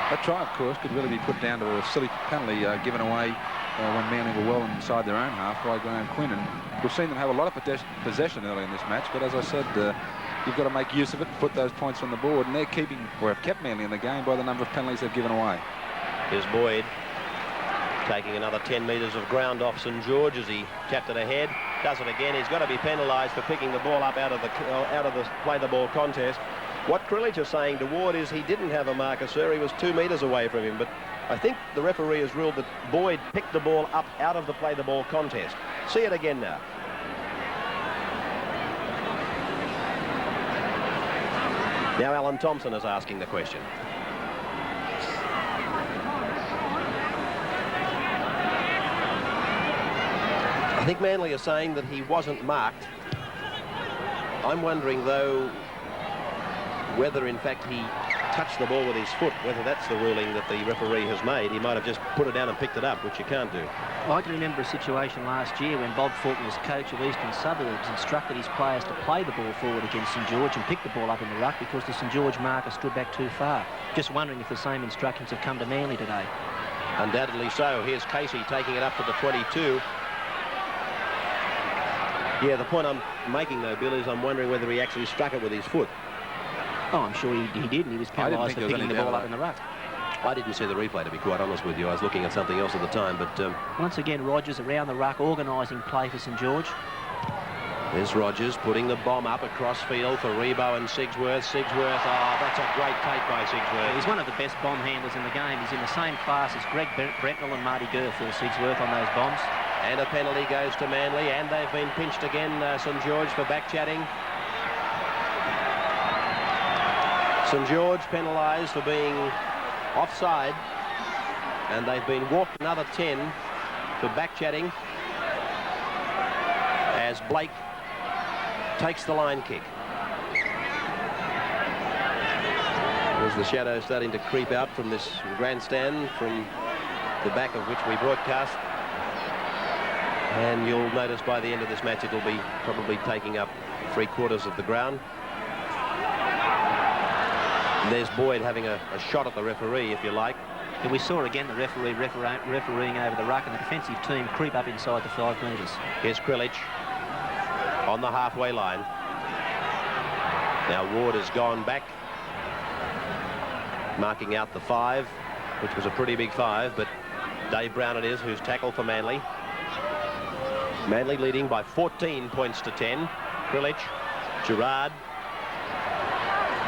That try, of course, could really be put down to a silly penalty given away when Manly were well inside their own half by Graham Quinn. And we've seen them have a lot of possession early in this match, but as I said, you've got to make use of it and put those points on the board, and they're keeping, or have kept Manly in the game by the number of penalties they've given away. Here's Boyd taking another 10 metres of ground off St George as he tapped it ahead. Does it again. He's got to be penalised for picking the ball up out of the play the ball contest. What Krilich is saying to Ward is he didn't have a marker, sir. He was 2 metres away from him, but I think the referee has ruled that Boyd picked the ball up out of the play the ball contest. See it again now. Now Alan Thompson is asking the question. I think Manly is saying that he wasn't marked. I'm wondering, though, whether in fact he touched the ball with his foot, whether that's the ruling that the referee has made. He might have just put it down and picked it up, which you can't do. Well, I can remember a situation last year when Bob Fulton was coach of Eastern Suburbs, instructed his players to play the ball forward against St George and pick the ball up in the ruck because the St George marker stood back too far. Just wondering if the same instructions have come to Manly today. Undoubtedly so. Here's Casey taking it up to the 22. Yeah, the point I'm making, though, Bill, is I'm wondering whether he actually struck it with his foot. Oh, I'm sure he did, and he was penalised for picking the ball up in the ruck. I didn't see the replay, to be quite honest with you. I was looking at something else at the time, but... Once again, Rogers around the ruck, organising play for St George. There's Rogers putting the bomb up across field for Rebo and Sigsworth. Sigsworth, oh, that's a great take by Sigsworth. He's one of the best bomb handlers in the game. He's in the same class as Greg Brentnell and Marty Gurr, Phil Sigsworth, on those bombs. And a penalty goes to Manly, and they've been pinched again, St George, for back-chatting. St George penalised for being offside, and they've been walked another 10 for back-chatting as Blake takes the line kick. There's the shadow starting to creep out from this grandstand, from the back of which we broadcast. And you'll notice by the end of this match it'll be probably taking up 3/4 of the ground. There's Boyd having a shot at the referee, if you like. And we saw again the refereeing over the ruck, and the defensive team creep up inside the 5 metres. Here's Krilich on the halfway line. Now Ward has gone back, marking out the 5, which was a pretty big 5, but Dave Brown it is who's tackled for Manly. Manly leading by 14 points to 10. Krilich, Gerard.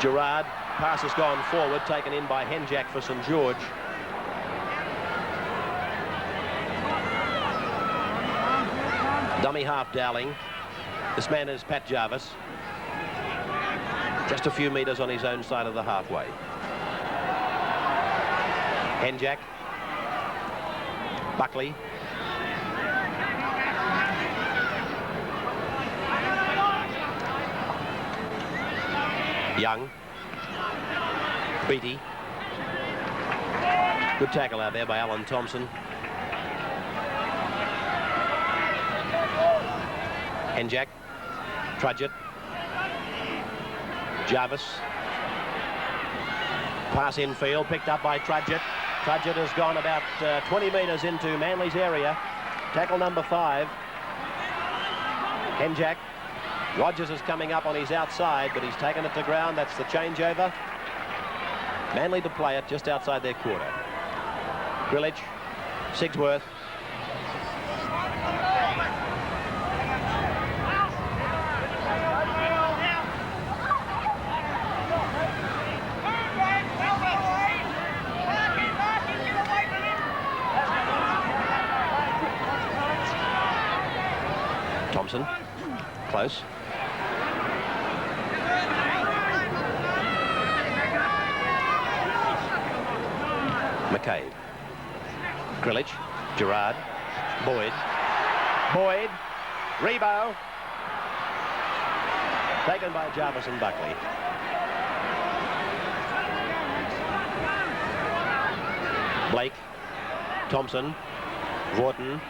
Gerard, pass has gone forward, taken in by Henjack for St George. Dummy half Dowling. This man is Pat Jarvis. Just a few metres on his own side of the halfway. Henjack. Buckley. Young. Beattie. Good tackle out there by Alan Thompson. Henjack. Trudgett. Jarvis. Pass infield, picked up by Trudgett. Trudgett has gone about 20 metres into Manly's area. Tackle number 5. Henjack. Rogers is coming up on his outside, but he's taken it to ground. That's the changeover. Manly to play it just outside their quarter. Krilich, Sigsworth. Thompson, close. McCabe. Krilich. Gerard. Boyd. Boyd. Rebo. Taken by Jarvis and Buckley. Blake. Thompson. Wharton.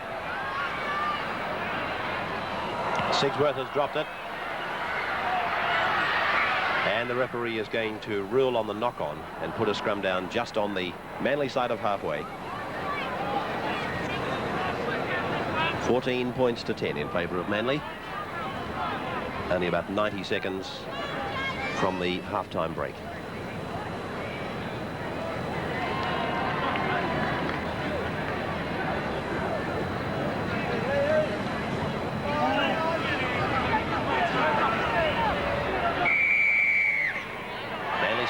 Sigsworth has dropped it. And the referee is going to rule on the knock-on and put a scrum down just on the Manly side of halfway. 14 points to 10 in favour of Manly. Only about 90 seconds from the half-time break.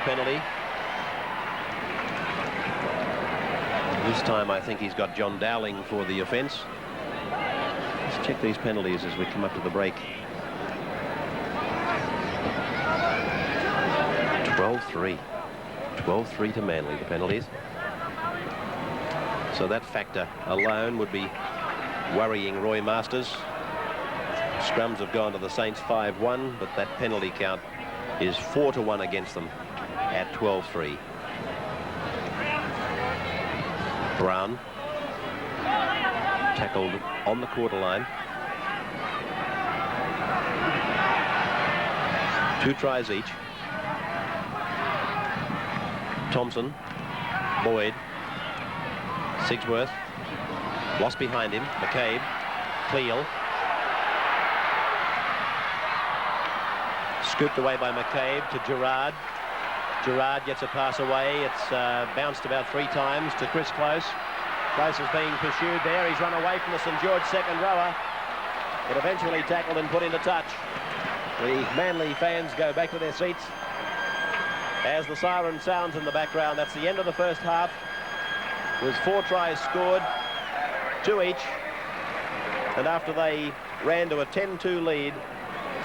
Penalty. This time I think he's got John Dowling for the offence. Let's check these penalties as we come up to the break. 12-3. 12-3 to Manly, the penalties. So that factor alone would be worrying Roy Masters. Scrums have gone to the Saints 5-1, but that penalty count is 4-1 against them at 12-3. Brown tackled on the quarter line. 2 tries each. Thompson, Boyd, Sigsworth lost behind him. McCabe, Cleal, scooped away by McCabe to Gerard. Gerard gets a pass away. It's bounced about 3 times to Chris Close. Close is being pursued there. He's run away from the St George second rower, but eventually tackled and put into touch. The Manly fans go back to their seats as the siren sounds in the background. That's the end of the first half, with 4 tries scored, 2 each. And after they ran to a 10-2 lead,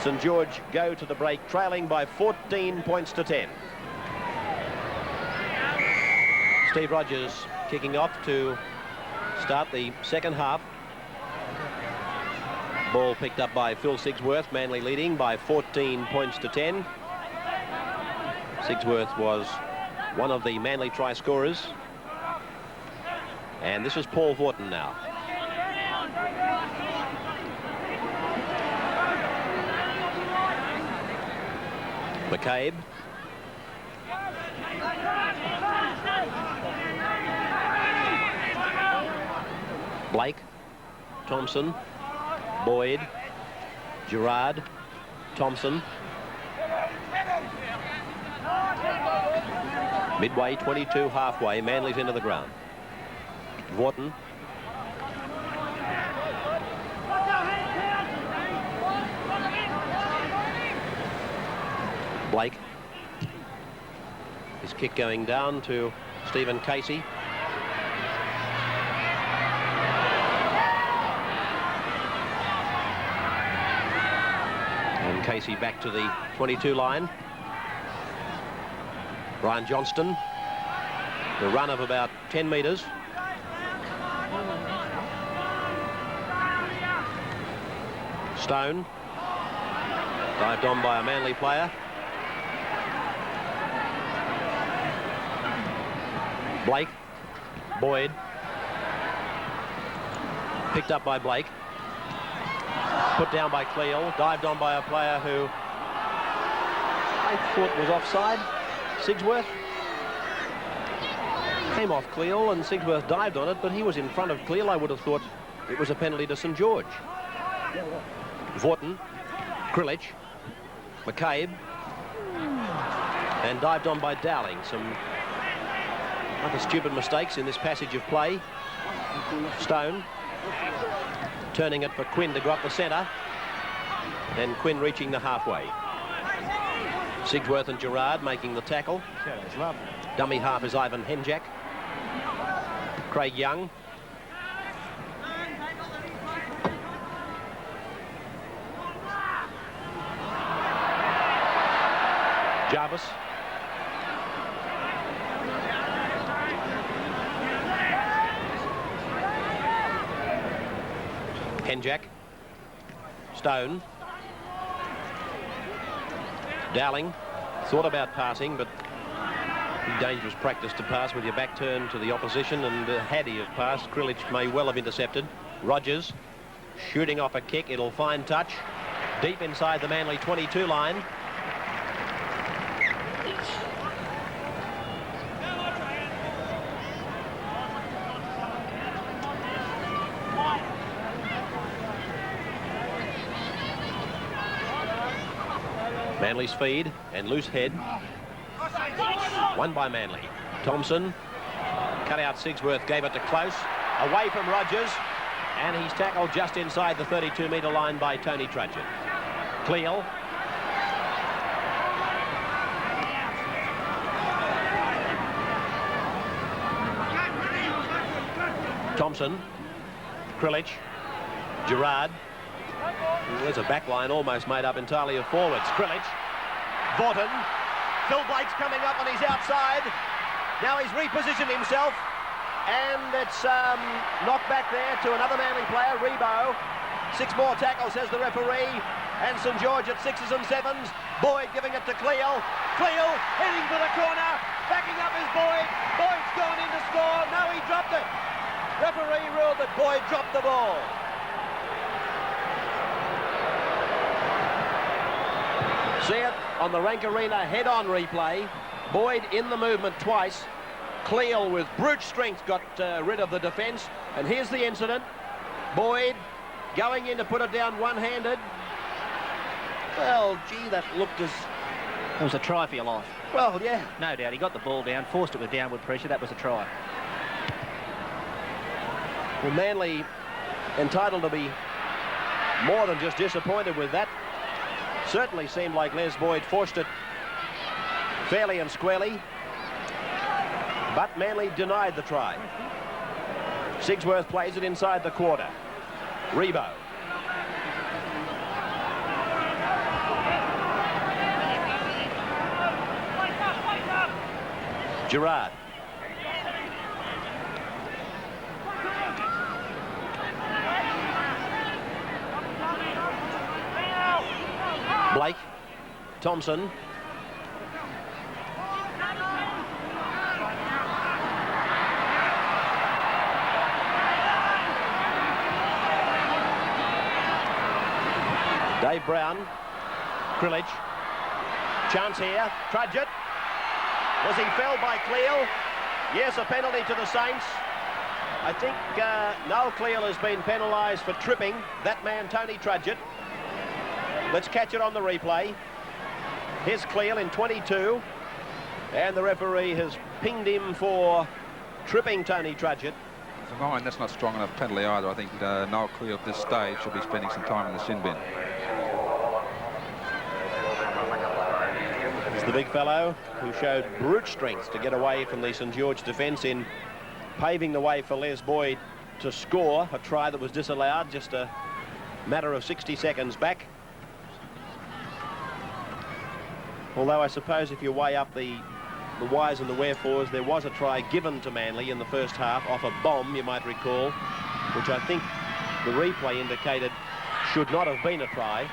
St George go to the break trailing by 14 points to 10. Steve Rogers kicking off to start the second half. Ball picked up by Phil Sigsworth, Manly leading by 14 points to 10. Sigsworth was one of the Manly try scorers. And this is Paul Vaughton now. McCabe. Blake, Thompson, Boyd, Gerard, Thompson. Midway, 22 halfway, Manly's into the ground. Vaughton. Blake. His kick going down to Stephen Casey. And Casey back to the 22 line. Brian Johnston. The run of about 10 metres. Stone. Dived on by a Manly player. Blake. Boyd. Picked up by Blake. Put down by Cleal. Dived on by a player who I thought was offside. Sigsworth. Came off Cleal and Sigsworth dived on it, but he was in front of Cleal. I would have thought it was a penalty to St George. Vaughton. Krilich. McCabe. And dived on by Dowling. Some other stupid mistakes in this passage of play. Stone. Turning it for Quinn to go up the centre. Then Quinn reaching the halfway. Sigsworth and Gerard making the tackle. Dummy half is Ivan Henjak. Craig Young. Jarvis. Henjak. Stone. Dowling. Thought about passing, but dangerous practice to pass with your back turned to the opposition, and had he have passed, Krilich may well have intercepted. Rogers shooting off a kick. It'll find touch deep inside the Manly 22 line. Manly's feed and loose head. Won by Manly. Thompson cut out Sigsworth, gave it to Close. Away from Rogers. And he's tackled just inside the 32-metre line by Tony Trudgeon. Cleal. Thompson. Krilich. Gerard. There's a back line almost made up entirely of forwards. Krilich. Vaughton. Phil Blake's coming up on his outside. Now he's repositioned himself. And it's knocked back there to another Manly player, Rebo. 6 more tackles, says the referee. And St George at 6s and 7s. Boyd giving it to Cleal. Cleal heading for the corner. Backing up is Boyd. Boyd's gone in to score. No, he dropped it. Referee ruled that Boyd dropped the ball. See it on the Rank Arena head-on replay. Boyd in the movement twice. Cleal with brute strength got rid of the defence. And here's the incident. Boyd going in to put it down one-handed. Well, gee, that looked as... It was a try for your life. Well, yeah. No doubt. He got the ball down, forced it with downward pressure. That was a try. Well, Manly entitled to be more than just disappointed with that. Certainly seemed like Les Boyd forced it fairly and squarely. But Manly denied the try. Sigsworth plays it inside the quarter. Rebo. Gerard. Blake. Thompson. Dave Brown. Krillage. Chance here. Trudgett. Was he felled by Cleal? Yes, a penalty to the Saints. I think Noel Cleal has been penalised for tripping that man, Tony Trudgett. Let's catch it on the replay. Here's Cleal in 22. And the referee has pinged him for tripping Tony Trudgett. For mine, that's not strong enough penalty either. I think Noel Cleal at this stage should be spending some time in the sin bin. The big fellow who showed brute strength to get away from the St George defence in paving the way for Les Boyd to score a try that was disallowed just a matter of 60 seconds back. Although I suppose if you weigh up the whys and the wherefores, there was a try given to Manly in the first half off a bomb, you might recall, which I think the replay indicated should not have been a try.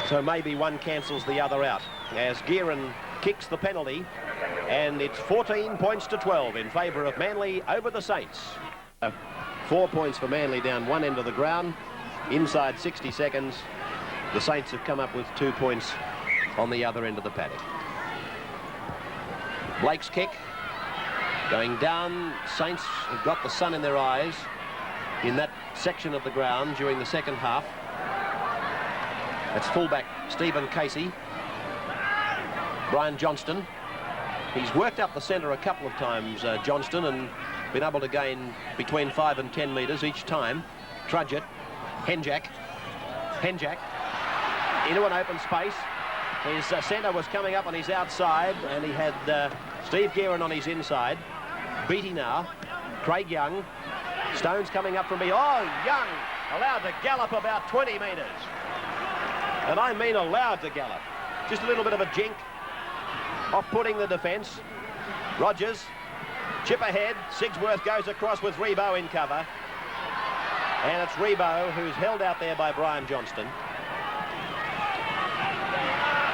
So maybe one cancels the other out as GEARIN kicks the penalty, and it's 14 points to 12 in favour of Manly over the Saints. 4 points for Manly down one end of the ground. Inside 60 seconds, the Saints have come up with 2 points on the other end of the paddock. Blake's kick going down. Saints have got the sun in their eyes in that section of the ground during the second half. That's fullback Stephen Casey. Brian Johnston. He's worked up the centre a couple of times, Johnston, and been able to gain between 5 and 10 metres each time. Trudgett. Henjack into an open space. His centre was coming up on his outside, and he had Steve GEARIN on his inside. Beatty now. Craig Young. Stones coming up from behind. Oh, Young allowed to gallop about 20 metres. And I mean allowed to gallop. Just a little bit of a jink. Off-putting the defence. Rogers. Chip ahead. Sigsworth goes across with Rebo in cover. And it's Rebo who's held out there by Brian Johnston.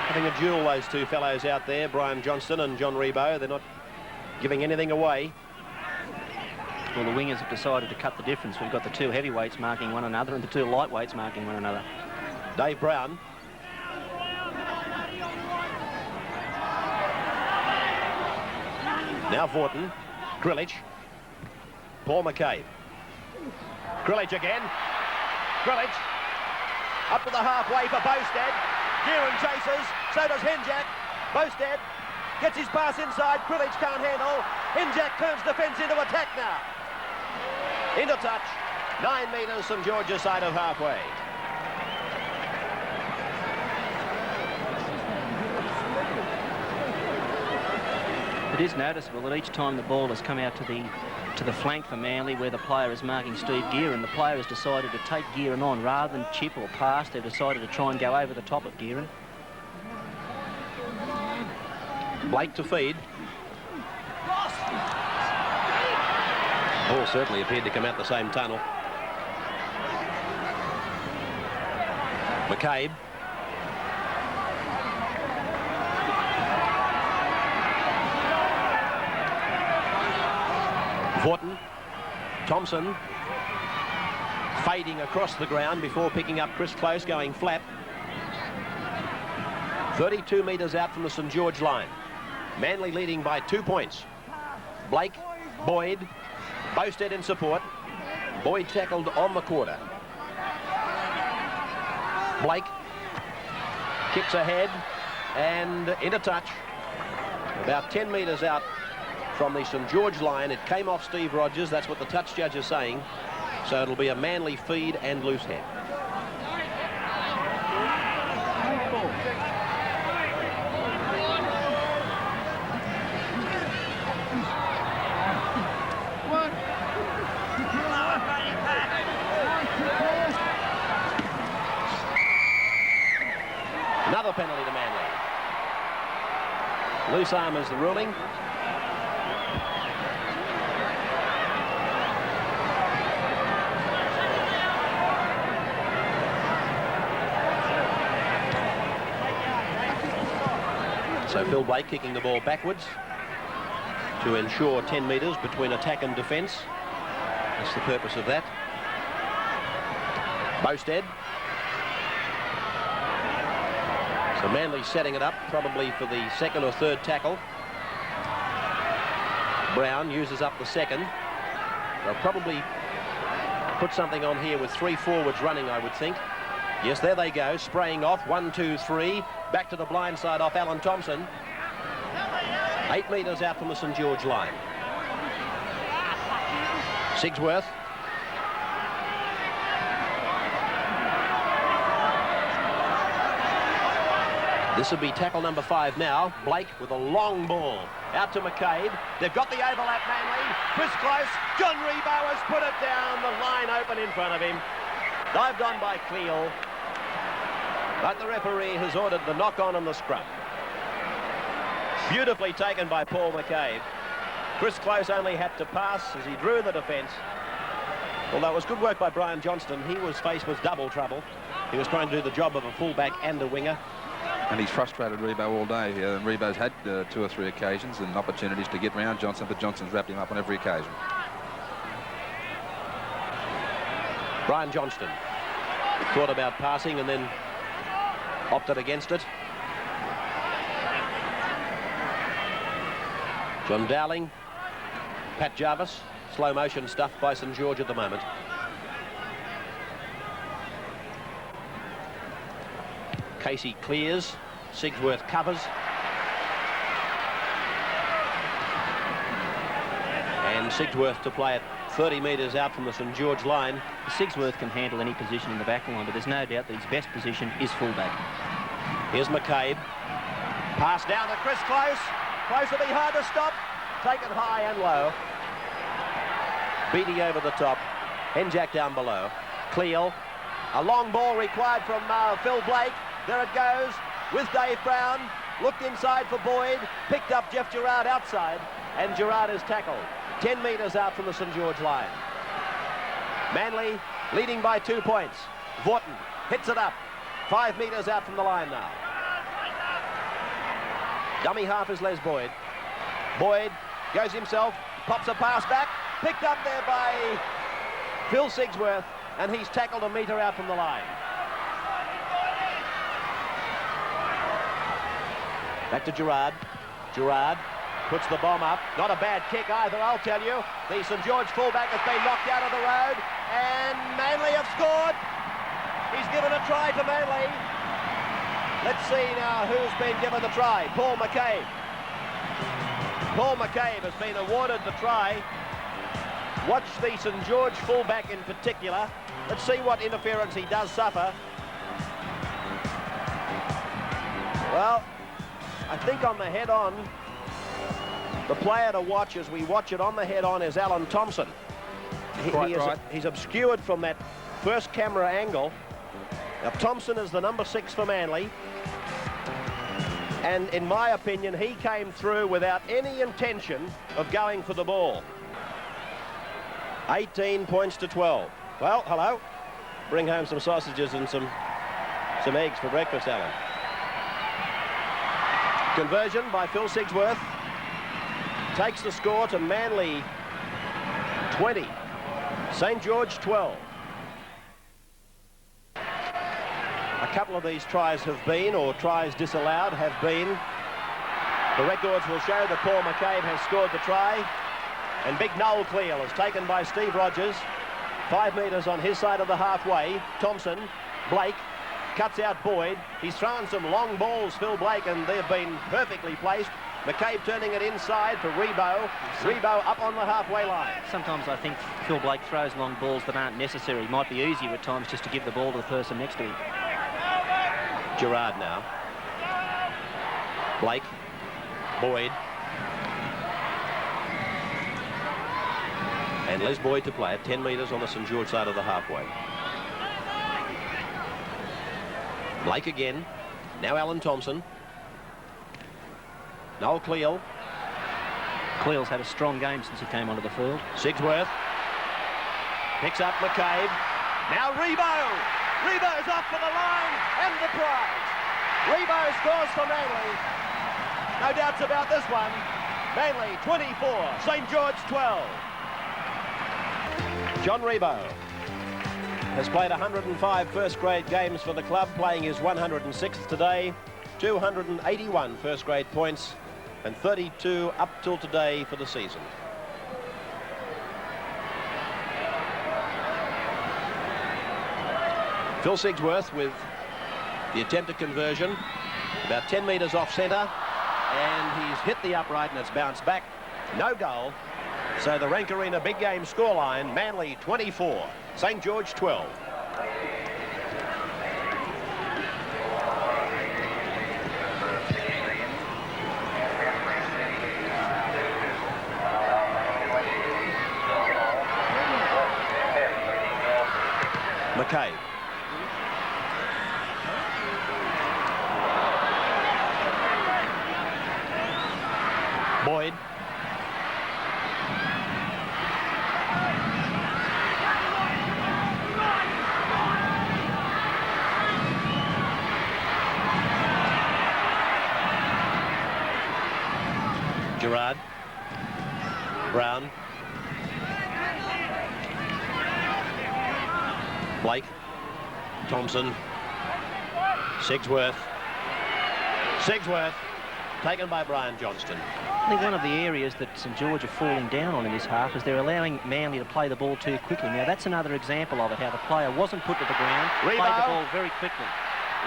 Having a duel, those two fellows out there, Brian Johnston and John Rebo. They're not giving anything away. Well, the wingers have decided to cut the difference. We've got the two heavyweights marking one another and the two lightweights marking one another. Dave Brown. Now Vorton. Krillage. Paul McCabe. Krillage again. Krillage. Up to the halfway for Bostad. GEARIN chases. So does Henjack. Bostad gets his pass inside. Krillage can't handle. Henjack turns defence into attack now. Into touch. 9 metres from George's side of halfway. It is noticeable that each time the ball has come out to the flank for Manly, where the player is marking Steve GEARIN, the player has decided to take GEARIN on rather than chip or pass. They've decided to try and go over the top of GEARIN. Blake to feed. Ball certainly appeared to come out the same tunnel. McCabe. Vorton. Thompson. Fading across the ground before picking up Chris Close, going flat. 32 metres out from the St George line. Manly leading by 2 points. Blake, Boyd, Bowstead in support. Boyd tackled on the quarter. Blake kicks ahead and into touch. About 10 metres out from the St George line. It came off Steve Rogers. That's what the touch judge is saying. So it'll be a Manly feed and loose head. Another penalty to Manly. Loose arm is the ruling. So Phil Blake kicking the ball backwards to ensure 10 metres between attack and defence. That's the purpose of that. Bowstead. So Manly setting it up probably for the second or third tackle. Brown uses up the second. They'll probably put something on here with 3 forwards running, I would think. Yes, there they go, spraying off. 1, 2, 3. Back to the blind side off Alan Thompson. 8 metres out from the St George line. Sigsworth. This will be tackle number 5 now. Blake with a long ball out to McCabe. They've got the overlap, Manly. Chris Close. John Rebo has put it down. The line open in front of him. Dived on by Cleal. But the referee has ordered the knock-on and the scrum. Beautifully taken by Paul McCabe. Chris Close only had to pass as he drew the defence. Although it was good work by Brian Johnston. He was faced with double trouble. He was trying to do the job of a fullback and a winger. And he's frustrated Rebo all day. Rebo's had 2 or 3 occasions and opportunities to get round Johnson, but Johnson's wrapped him up on every occasion. Brian Johnston thought about passing and then opted against it. John Dowling, Pat Jarvis, slow motion stuff by St George at the moment. Casey clears, Sigsworth covers. And Sigsworth to play it 30 metres out from the St George line. Sigsworth can handle any position in the back line, but there's no doubt that his best position is fullback. Here's McCabe. Pass down to Chris Close. Close will be hard to stop. Taken high and low. Beatty over the top. Henjack down below. Cleal. A long ball required from Phil Blake. There it goes with Dave Brown. Looked inside for Boyd. Picked up Jeff Gerard outside. And Gerard is tackled. 10 metres out from the St George line. Manly leading by 2 points. Vaughton hits it up. 5 metres out from the line now. Dummy half is Les Boyd. Boyd goes himself, pops a pass back. Picked up there by Phil Sigsworth. And he's tackled a metre out from the line. Back to Gerard. Gerard puts the bomb up. Not a bad kick either, I'll tell you. The St George fullback has been knocked out of the road. And Manly have scored. He's given a try to Manly. Let's see now who's been given the try. Paul McCabe. Paul McCabe has been awarded the try. Watch the St George fullback in particular. Let's see what interference he does suffer. Well, I think on the head-on, the player to watch as we watch it on the head-on is Alan Thompson. He's obscured from that first camera angle. Now, Thompson is the number 6 for Manly. And in my opinion, he came through without any intention of going for the ball. 18 points to 12. Well, hello. Bring home some sausages and some eggs for breakfast, Alan. Conversion by Phil Sigsworth. Takes the score to Manly 20. St George 12. A couple of these tries have been, or tries disallowed have been. The records will show that Paul McCabe has scored the try. And big Noel Cleal is taken by Steve Rogers. 5 metres on his side of the halfway. Thompson, Blake, cuts out Boyd. He's thrown some long balls, Phil Blake, and they've been perfectly placed. McCabe turning it inside for Rebo. Rebo up on the halfway line. Sometimes I think Phil Blake throws long balls that aren't necessary. It might be easier at times just to give the ball to the person next to him. Gerard now. Blake. Boyd. And Les Boyd to play at 10 metres on the St George side of the halfway. Blake again. Now Alan Thompson. Noel Cleal. Cleal's had a strong game since he came onto the field. Sigsworth. Picks up McCabe. Now Rebo. Rebo's off for the line and the prize. Rebo scores for Manly. No doubts about this one. Manly 24, St George 12. John Rebo has played 105 first-grade games for the club, playing his 106th today, 281 first-grade points, and 32 up till today for the season. Phil Sigsworth with the attempted conversion, about 10 metres off centre, and he's hit the upright and it's bounced back. No goal. So the Rank Arena big game scoreline, Manly 24, St George 12. McCabe. Boyd. Gerard. Brown. Blake. Thompson. Sigsworth. Sigsworth. Taken by Brian Johnston. I think one of the areas that St George are falling down on in this half is they're allowing Manly to play the ball too quickly. Now, that's another example of it, how the player wasn't put to the ground, played the ball very quickly.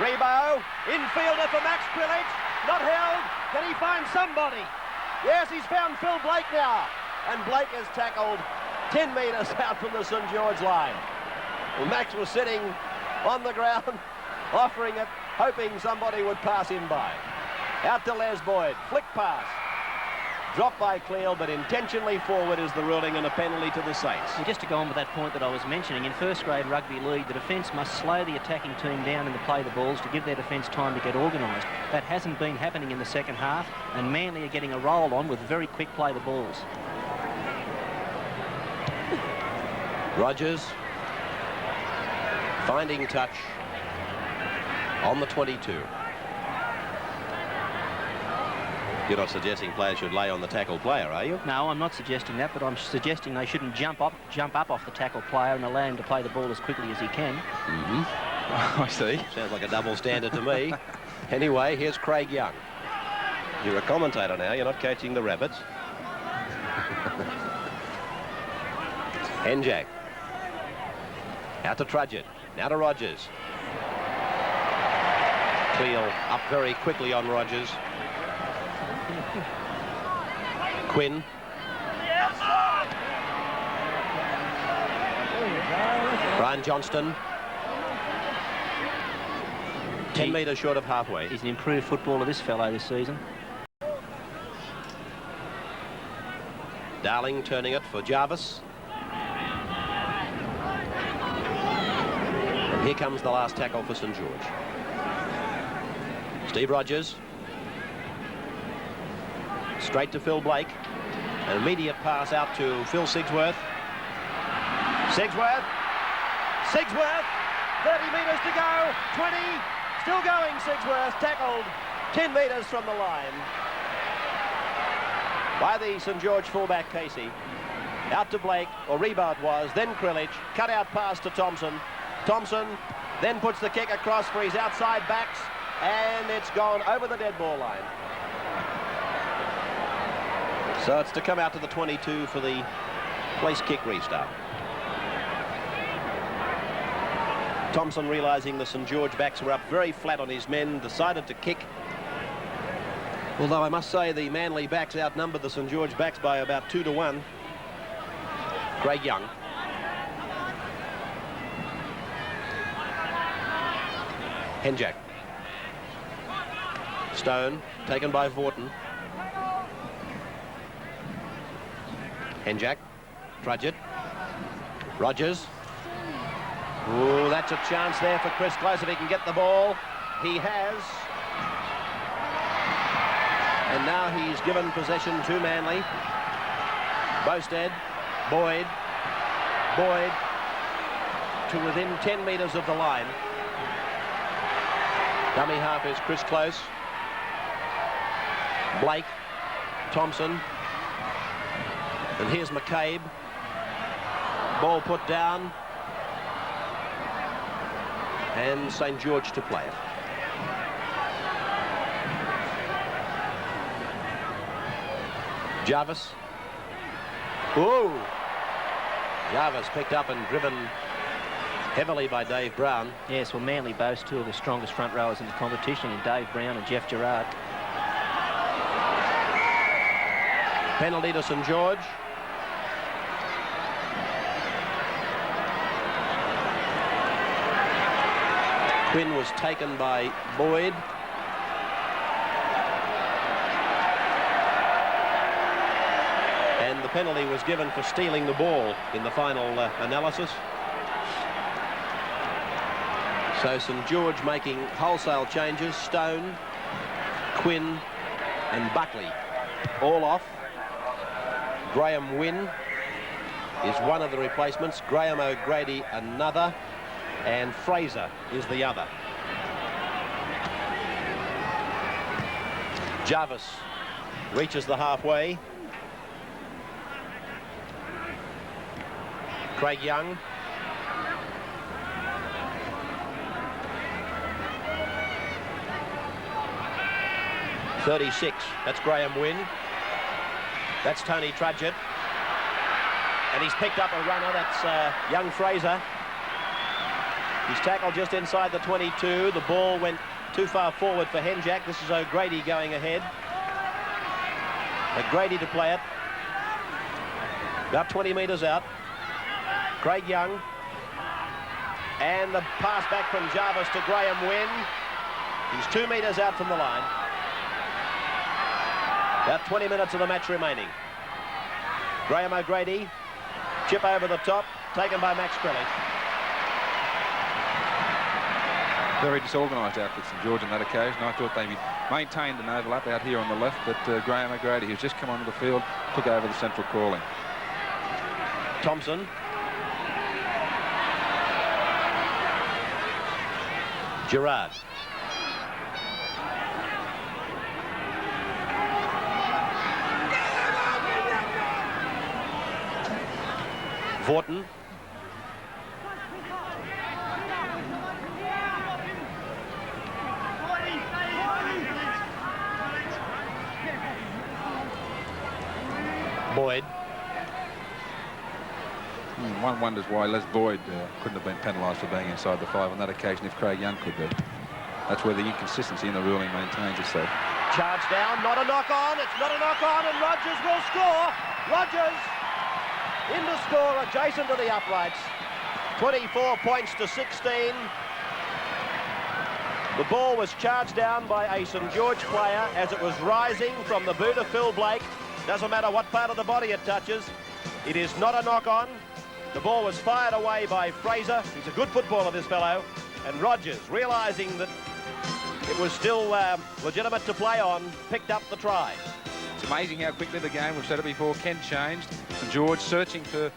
Rebo, infielder for Max Krilic, not held. Can he find somebody? Yes, he's found Phil Blake now. And Blake is tackled 10 metres out from the St George line. Well, Max was sitting on the ground, offering it, hoping somebody would pass him by. Out to Les Boyd, flick pass. Dropped by Cleal, but intentionally forward is the ruling and a penalty to the Saints. Well, just to go on with that point that I was mentioning, in first-grade rugby league, the defence must slow the attacking team down and to play the balls to give their defence time to get organised. That hasn't been happening in the second half, and Manly are getting a roll on with very quick play the balls. Rogers finding touch on the 22. You're not suggesting players should lay on the tackle player, are you? No, I'm not suggesting that, but I'm suggesting they shouldn't jump up off the tackle player and allow him to play the ball as quickly as he can. Mm-hmm. I see. Sounds like a double standard to me. Anyway, here's Craig Young. You're a commentator now, you're not coaching the Rabbits. Henjak. Out to Trudgett. Now to Rogers. Cleal up very quickly on Rogers. Quinn. Brian Johnston. 10 metres short of halfway. He's an improved footballer, this fellow, this season. Dowling turning it for Jarvis. And here comes the last tackle for St George. Steve Rogers. Straight to Phil Blake. An immediate pass out to Phil Sigsworth. Sigsworth. Sigsworth. 30 metres to go. 20. Still going, Sigsworth. Tackled 10 metres from the line by the St George fullback, Casey. Out to Blake, or Rebo it was, then Krilic. Cut out pass to Thompson. Thompson then puts the kick across for his outside backs, and it's gone over the dead ball line. So it's to come out to the 22 for the place kick restart. Thompson, realising the St George backs were up very flat on his men, decided to kick. Although I must say the Manly backs outnumbered the St George backs by about 2 to 1. Craig Young. Henjack. Stone, taken by Vorton. Henjack. Trudgett. Rogers. Oh, that's a chance there for Chris Close if he can get the ball. He has. And now he's given possession to Manly. Bosted. Boyd. Boyd to within 10 metres of the line. Dummy half is Chris Close. Blake. Thompson. And here's McCabe. Ball put down. And St George to play it. Jarvis. Whoa! Jarvis picked up and driven heavily by Dave Brown. Yes, well, Manly boast 2 of the strongest front rowers in the competition in Dave Brown and Jeff Gerard. Penalty to St George. Quinn was taken by Boyd. And the penalty was given for stealing the ball in the final analysis. So St George making wholesale changes. Stone, Quinn and Buckley all off. Graham Wynn is one of the replacements. Graham O'Grady another. And Fraser is the other. Jarvis reaches the halfway. Craig Young. .36, that's Graham Wynn. That's Tony Trudgett. And he's picked up a runner, that's young Fraser. He's tackled just inside the 22. The ball went too far forward for Henjack. This is O'Grady going ahead. O'Grady to play it. About 20 metres out. Craig Young. And the pass back from Jarvis to Graham Wynn. He's 2 metres out from the line. About 20 minutes of the match remaining. Graham O'Grady. Chip over the top. Taken by Max Crelly. Very disorganised outfit, St George, on that occasion. I thought they maintained an overlap out here on the left, but Graham O'Grady, who's just come onto the field, took over the central calling. Thompson. Gerard. Vorton. Boyd. One wonders why Les Boyd couldn't have been penalised for being inside the 5 on that occasion if Craig Young could be. That's where the inconsistency in the ruling maintains itself. Charge down, not a knock on, it's not a knock on, and Rogers will score. Rogers in to score adjacent to the uprights. 24 points to 16. The ball was charged down by a St George player as it was rising from the boot of Phil Blake. Doesn't matter what part of the body it touches. It is not a knock-on. The ball was fired away by Fraser. He's a good footballer, this fellow. And Rogers, realising that it was still legitimate to play on, picked up the try. It's amazing how quickly the game, we've said it before, Kent changed. St George searching for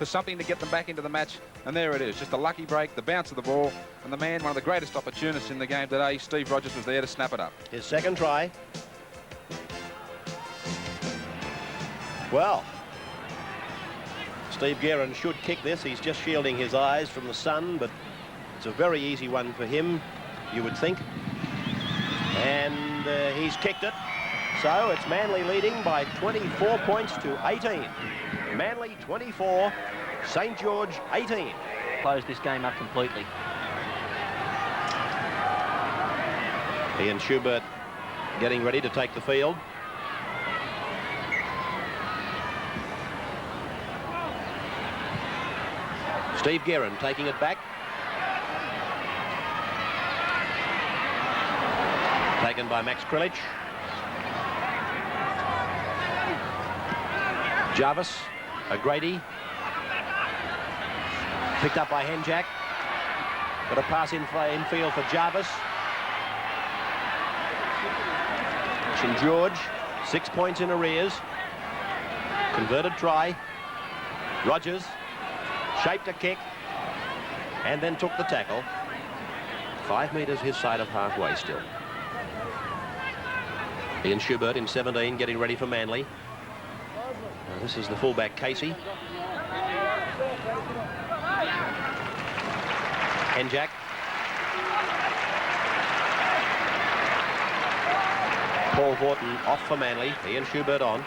something to get them back into the match. And there it is, just a lucky break, the bounce of the ball. And the man, one of the greatest opportunists in the game today, Steve Rogers, was there to snap it up. His second try. Well, Steve GEARIN should kick this. He's just shielding his eyes from the sun, but it's a very easy one for him, you would think. And he's kicked it. So it's Manly leading by 24 points to 18. Manly 24, St George 18. Closed this game up completely. Ian Schubert getting ready to take the field. Steve GEARIN taking it back. Taken by Max Krilich. Jarvis, O'Grady. Picked up by Henjack. Got a pass infield for Jarvis. St George, 6 points in arrears. Converted try. Rogers shaped a kick and then took the tackle. 5 metres his side of halfway still. Ian Schubert in 17 getting ready for Manly. Now, this is the fullback Casey. Henjack. Paul Vorton off for Manly. Ian Schubert on.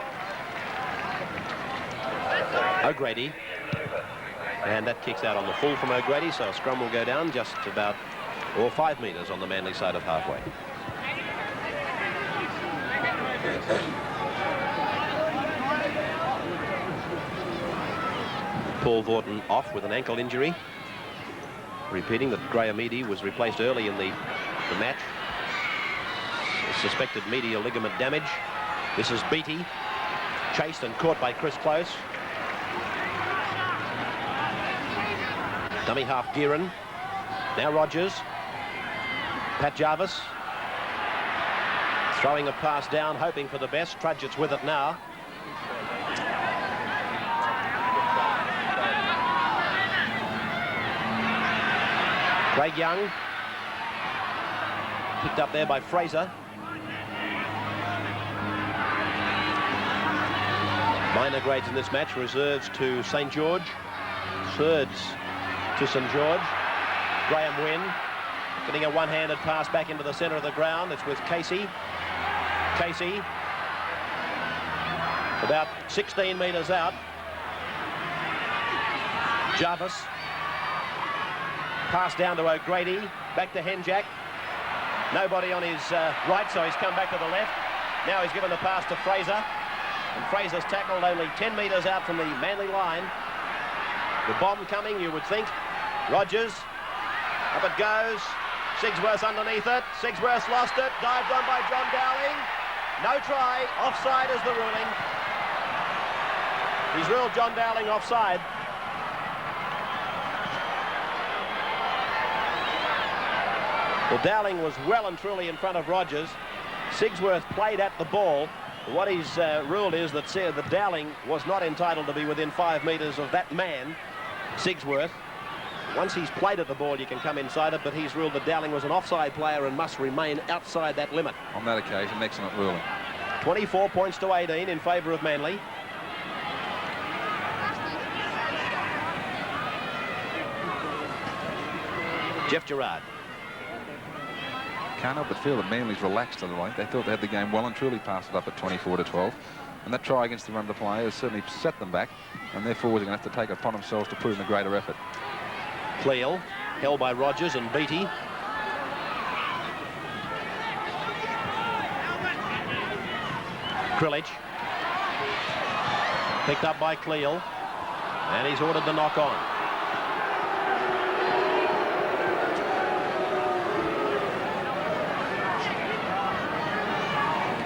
O'Grady. And that kicks out on the full from O'Grady, so a scrum will go down just about 5 metres on the Manly side of halfway. Paul Vorton off with an ankle injury. Repeating that Graham Eadie was replaced early in the match. Suspected medial ligament damage. This is Beattie, chased and caught by Chris Close. Dummy half GEARIN. Now Rogers. Pat Jarvis. Throwing a pass down, hoping for the best. Trudgett's with it now. Craig Young. Picked up there by Fraser. Minor grades in this match. Reserves to St George. Thirds to St George. Graham Wynn getting a one-handed pass back into the centre of the ground. It's with Casey. Casey about 16 metres out. Jarvis. Pass down to O'Grady. Back to Henjack. Nobody on his right, so he's come back to the left. Now he's given the pass to Fraser. And Fraser's tackled only 10 metres out from the Manly line. The bomb coming, you would think. Rogers. Up it goes. Sigsworth's underneath it. Sigsworth's lost it. Dived on by John Dowling. No try. Offside is the ruling. He's ruled John Dowling offside. Well, Dowling was well and truly in front of Rogers. Sigsworth played at the ball. What he's ruled is that Dowling was not entitled to be within 5 metres of that man, Sigsworth. Once he's played at the ball, you can come inside it, but he's ruled that Dowling was an offside player and must remain outside that limit. On that occasion, excellent ruling. 24 points to 18 in favour of Manly. Jeff Gerard. Can't help but feel that Manly's relaxed in the way. They thought they had the game well and truly passed it up at 24-12. And that try against the run of the play has certainly set them back. And their forwards are going to have to take it upon themselves to prove a greater effort. Cleal, held by Rogers and Beattie. Krilich. Picked up by Cleal. And he's ordered the knock on.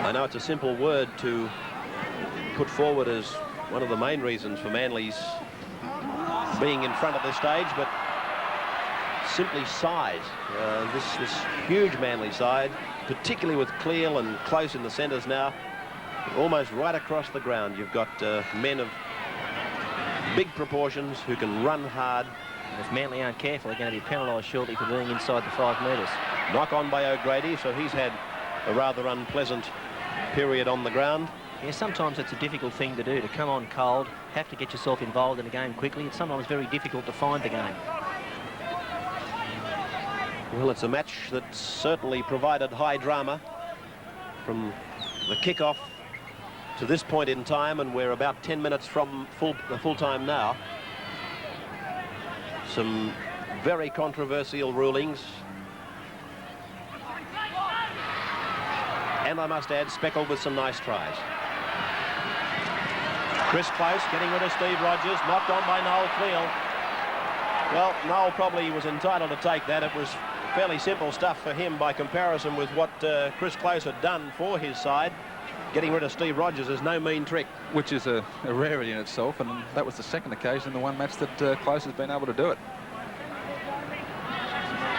I know it's a simple word to put forward as one of the main reasons for Manly's being in front at this stage, but simply size. This huge Manly side, particularly with Cleal and Close in the centres now, almost right across the ground. You've got men of big proportions who can run hard. And if Manly aren't careful, they're going to be penalised shortly for being inside the 5 metres. Knock on by O'Grady, so he's had a rather unpleasant period on the ground. Yeah, sometimes it's a difficult thing to do, to come on cold, have to get yourself involved in a game quickly. It's sometimes very difficult to find the game. Well, it's a match that certainly provided high drama from the kickoff to this point in time, and we're about 10 minutes from the full time now. Some very controversial rulings. And I must add, speckled with some nice tries. Chris Close getting rid of Steve Rogers, knocked on by Noel Cleal. Well, Noel probably was entitled to take that. It was fairly simple stuff for him by comparison with what Chris Close had done for his side. Getting rid of Steve Rogers is no mean trick. Which is a rarity in itself, and that was the second occasion in the one match that Close has been able to do it.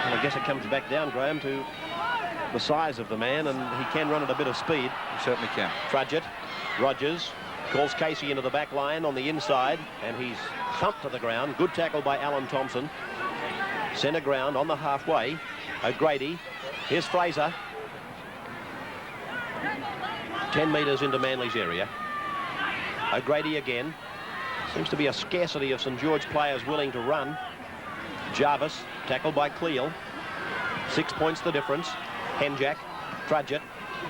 And I guess it comes back down, Graham, to the size of the man, and he can run at a bit of speed. He certainly can. Trudgett, Rogers calls Casey into the back line on the inside, and he's thumped to the ground. Good tackle by Alan Thompson. Centre ground on the halfway. O'Grady. Here's Fraser. 10 metres into Manly's area. O'Grady again. Seems to be a scarcity of St George players willing to run. Jarvis, tackled by Cleal. 6 points the difference. Henjack, Trudgett.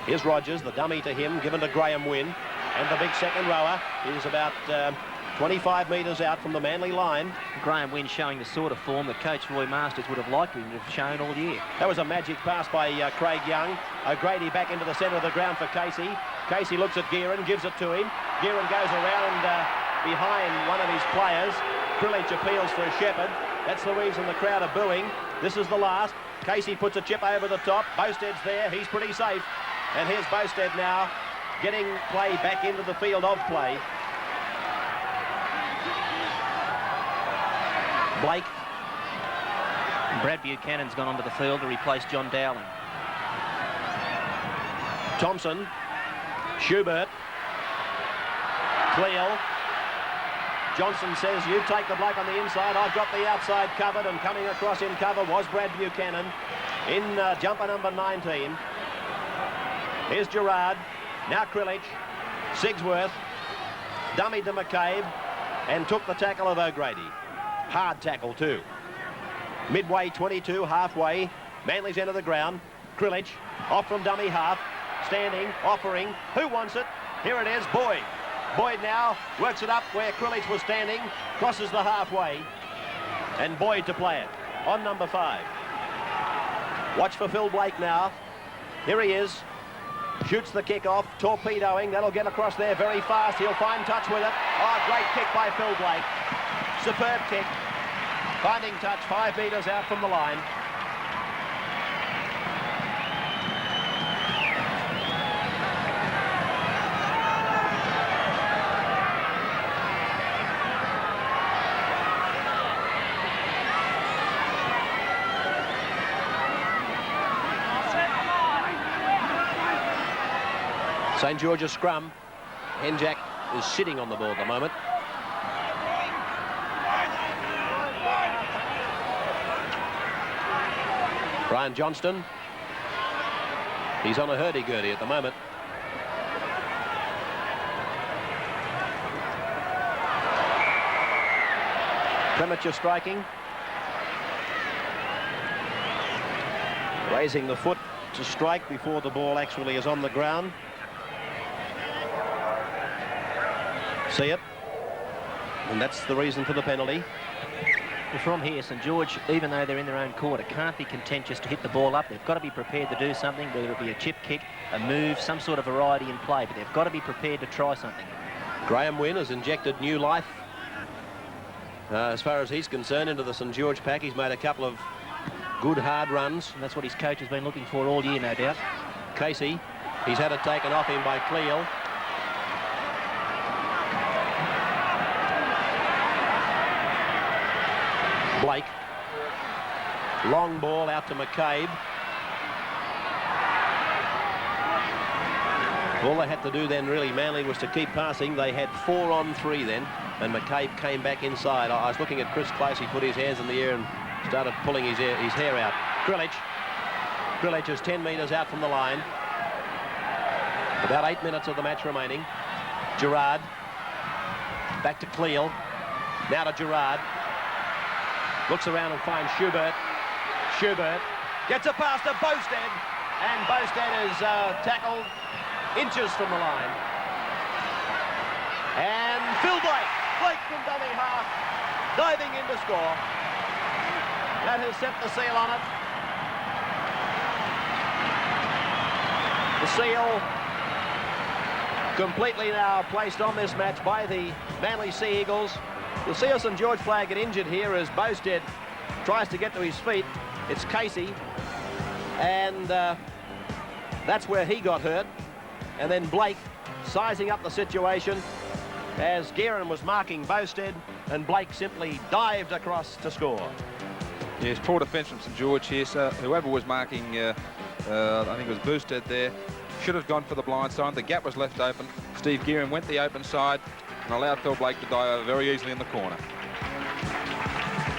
Here's Rogers, the dummy to him, given to Graham Wynn. And the big second rower is about 25 metres out from the Manly line. Graham Wynn showing the sort of form that Coach Roy Masters would have liked him to have shown all year. That was a magic pass by Craig Young. O'Grady back into the centre of the ground for Casey. Casey looks at GEARIN, gives it to him. GEARIN goes around behind one of his players. Krillich appeals for a shepherd. That's the reason the crowd are booing. This is the last. Casey puts a chip over the top. Bosted's there. He's pretty safe. And here's Bosted now getting play back into the field of play. Blake. Brad Buchanan's gone onto the field to replace John Dowling. Thompson. Schubert. Cleal. Johnson says, you take the bloke on the inside. I've got the outside covered, and coming across in cover was Brad Buchanan in jumper number 19. Here's Gerard. Now Krillich. Sigsworth. Dummy to McCabe and took the tackle of O'Grady. Hard tackle too. Midway 22, halfway. Manly's end of the ground. Krillich off from dummy half. Standing, offering. Who wants it? Here it is, Boyd. Boyd now works it up where Krillich was standing, crosses the halfway, and Boyd to play it on number 5. Watch for Phil Blake now. Here he is. Shoots the kick off, torpedoing. That'll get across there very fast. He'll find touch with it. Oh, great kick by Phil Blake. Superb kick. Finding touch 5 metres out from the line. St George's scrum. Henjack is sitting on the ball at the moment. Brian Johnston. He's on a hurdy-gurdy at the moment. Premature striking. Raising the foot to strike before the ball actually is on the ground. See it, and that's the reason for the penalty. Well, from here, St George, even though they're in their own quarter, can't be content just to hit the ball up. They've got to be prepared to do something, whether it be a chip kick, a move, some sort of variety in play, but they've got to be prepared to try something. Graham Wynn has injected new life, as far as he's concerned, into the St George pack. He's made a couple of good hard runs. And that's what his coach has been looking for all year, no doubt. Casey, he's had it taken off him by Cleal. Blake. Long ball out to McCabe. All they had to do then, really, Manly, was to keep passing. They had 4 on 3 then, and McCabe came back inside. I was looking at Chris Close. He put his hands in the air and started pulling his hair out. Krillich is 10 metres out from the line. About 8 minutes of the match remaining. Gerard. Back to Cleal. Now to Gerard. Looks around and finds Schubert. Schubert gets a pass to Bosted. And Bosted is tackled inches from the line. And Phil Blake. Blake from dummy half, diving in to score. That has set the seal on it. The seal completely now placed on this match by the Manly Sea Eagles. You'll see a St George player get injured here as Bowstead tries to get to his feet. It's Casey, and that's where he got hurt. And then Blake sizing up the situation as GEARIN was marking Bowstead, and Blake simply dived across to score. Yes, poor defence from St George here. So whoever was marking, I think it was Bowstead there, should have gone for the blind side. The gap was left open. Steve GEARIN went the open side and allowed Phil Blake to dive very easily in the corner.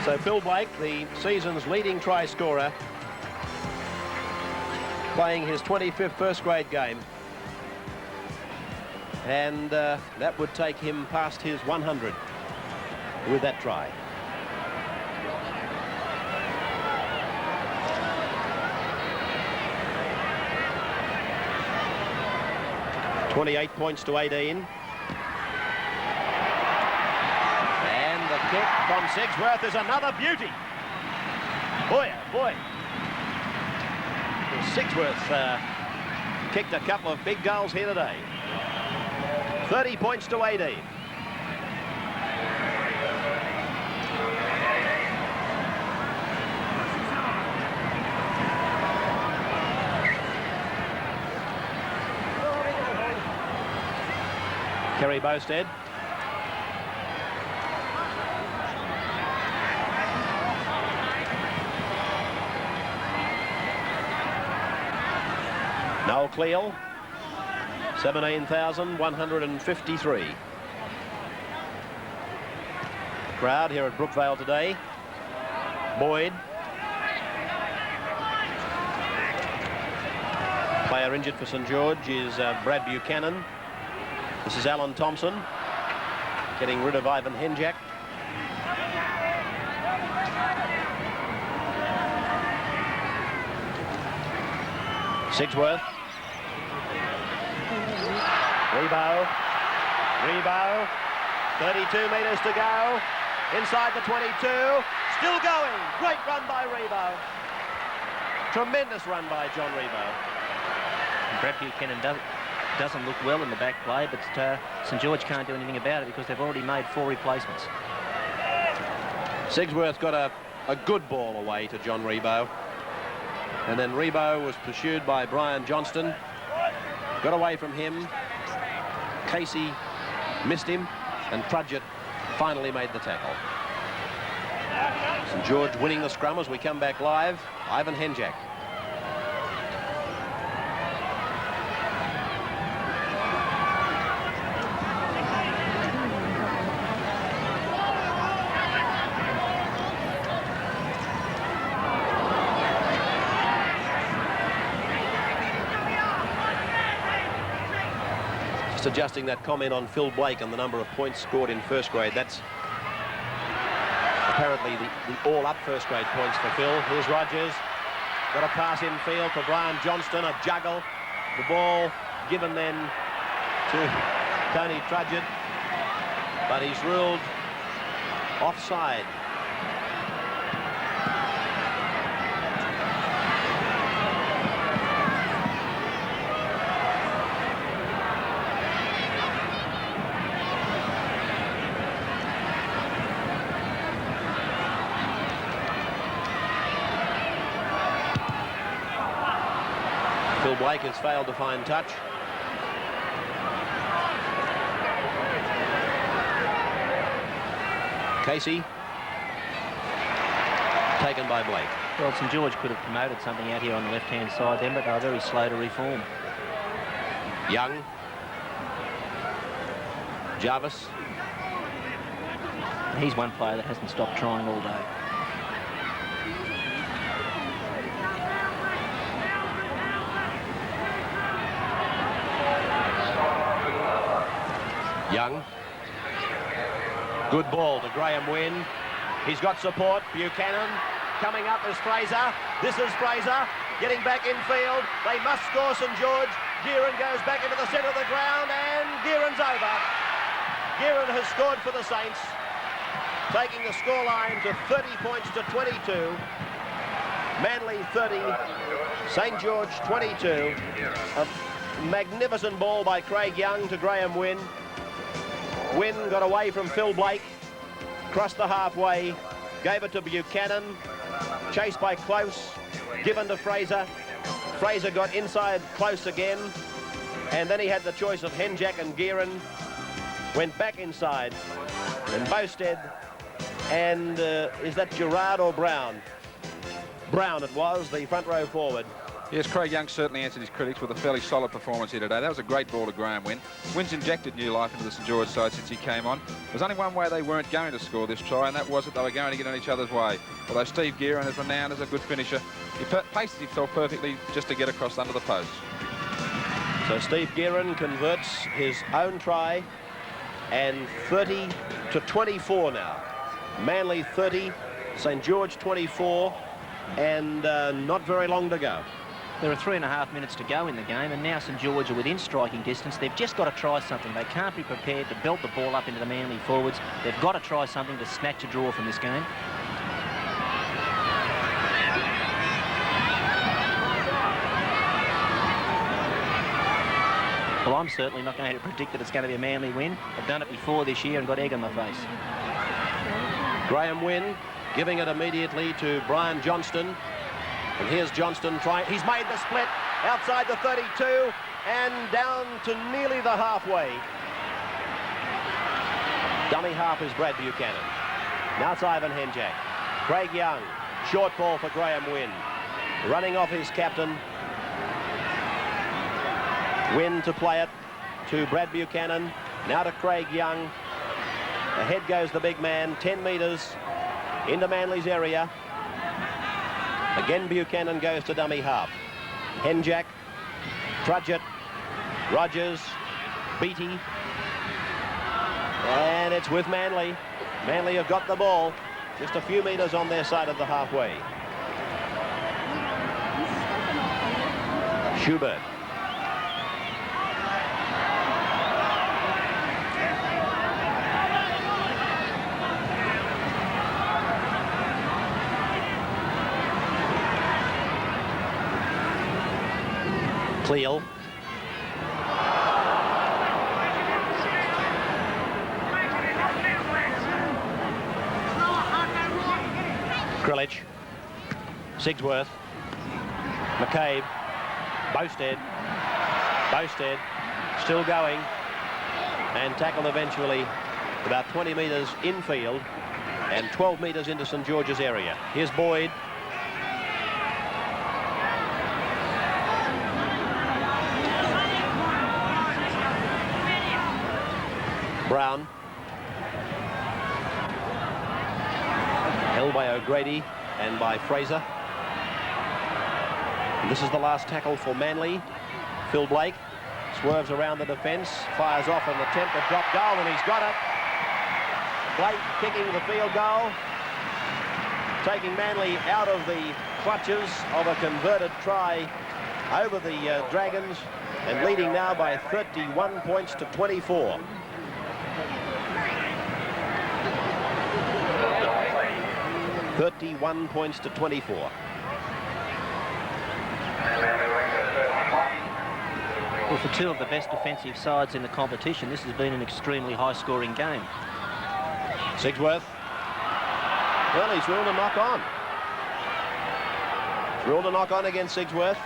So Phil Blake, the season's leading try scorer, playing his 25th first grade game. And that would take him past his 100 with that try. $28 points to 18. And the kick from Sigsworth is another beauty. Boy, oh boy. Sigsworth kicked a couple of big goals here today. 30 points to 18. Kerry Bowstead. Noel Cleal. 17,153. Crowd here at Brookvale today. Boyd. Player injured for St George is Brad Buchanan. This is Alan Thompson getting rid of Ivan Henjak. Sigsworth. Rebo, 32 metres to go, inside the 22, still going, great run by Rebo. Tremendous run by John Rebo. And Brad Buchanan doesn't look well in the back play, but St George can't do anything about it because they've already made 4 replacements. Sigsworth got a good ball away to John Rebo, and then Rebo was pursued by Brian Johnston, got away from him. Casey missed him, and Trudgett finally made the tackle. St George winning the scrum as we come back live. Ivan Henjak. Just adjusting that comment on Phil Blake and the number of points scored in first grade. That's apparently the all-up first grade points for Phil. Here's Rogers. Got a pass in field for Brian Johnston, a juggle. The ball given then to Tony Trudgett, but he's ruled offside. Phil Blake has failed to find touch. Casey. Taken by Blake. Well, St George could have promoted something out here on the left-hand side then, but they were very slow to reform. Young. Jarvis. He's one player that hasn't stopped trying all day. Young. Good ball to Graham Wynn. He's got support. Buchanan. Coming up is Fraser. This is Fraser. Getting back in field. They must score, St George. GEARIN goes back into the centre of the ground, and GEARIN's over. GEARIN has scored for the Saints, taking the scoreline to 30 points to 22. Manly 30, St George 22. A magnificent ball by Craig Young to Graham Wynn. Wynn got away from Phil Blake, crossed the halfway, gave it to Buchanan, chased by Close, given to Fraser. Fraser got inside Close again, and then he had the choice of Henjack and GEARIN. Went back inside, and Bowstead, and is that Gerard or Brown? Brown it was, the front row forward. Yes, Craig Young certainly answered his critics with a fairly solid performance here today. That was a great ball to Graham Wynn. Wynn's injected new life into the St George side since he came on. There's only one way they weren't going to score this try, and that was that they were going to get in each other's way. Although Steve GEARIN is renowned as a good finisher, he paces himself perfectly just to get across under the post. So Steve GEARIN converts his own try, and 30 to 24 now. Manly 30, St George 24, and not very long to go. There are 3.5 minutes to go in the game, and now St George are within striking distance. They've just got to try something. They can't be prepared to belt the ball up into the Manly forwards. They've got to try something to snatch a draw from this game. Well, I'm certainly not going to predict that it's going to be a Manly win. I've done it before this year and got egg on my face. Graham Wynn giving it immediately to Brian Johnston. And here's Johnston trying. He's made the split outside the 32 and down to nearly the halfway. Dummy half is Brad Buchanan. Now it's Ivan Henjack. Craig Young. Short ball for Graham Wynn. Running off his captain. Wynn to play it to Brad Buchanan. Now to Craig Young. Ahead goes the big man. 10 metres into Manly's area. Again, Buchanan goes to dummy half. Henjack, Trudgett, Rogers, Beattie. And it's with Manly. Manly have got the ball just a few metres on their side of the halfway. Schubert. Cleal. Krilich. Sigsworth. McCabe. Bowstead. Bowstead still going and tackled eventually about 20 metres infield and 12 metres into St George's area. Here's Boyd. Brown. Held by O'Grady and by Fraser. And this is the last tackle for Manly. Phil Blake swerves around the defence, fires off an attempt to drop goal, and he's got it. Blake kicking the field goal, taking Manly out of the clutches of a converted try over the Dragons, and leading now by 31 points to 24. (31 points to 24. Well, for two of the best defensive sides in the competition, this has been an extremely high-scoring game. Sigsworth. Well, he's ruled a knock on. He's ruled a knock on against Sigsworth.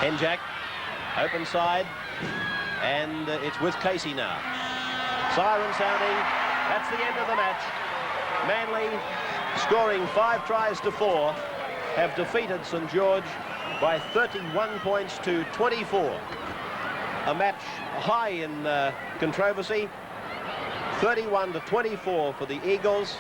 Henjack, open side, and it's with Casey now. Siren sounding, that's the end of the match. Manly, scoring 5 tries to 4, have defeated St George by 31 points to 24. A match high in controversy, 31 to 24 for the Eagles.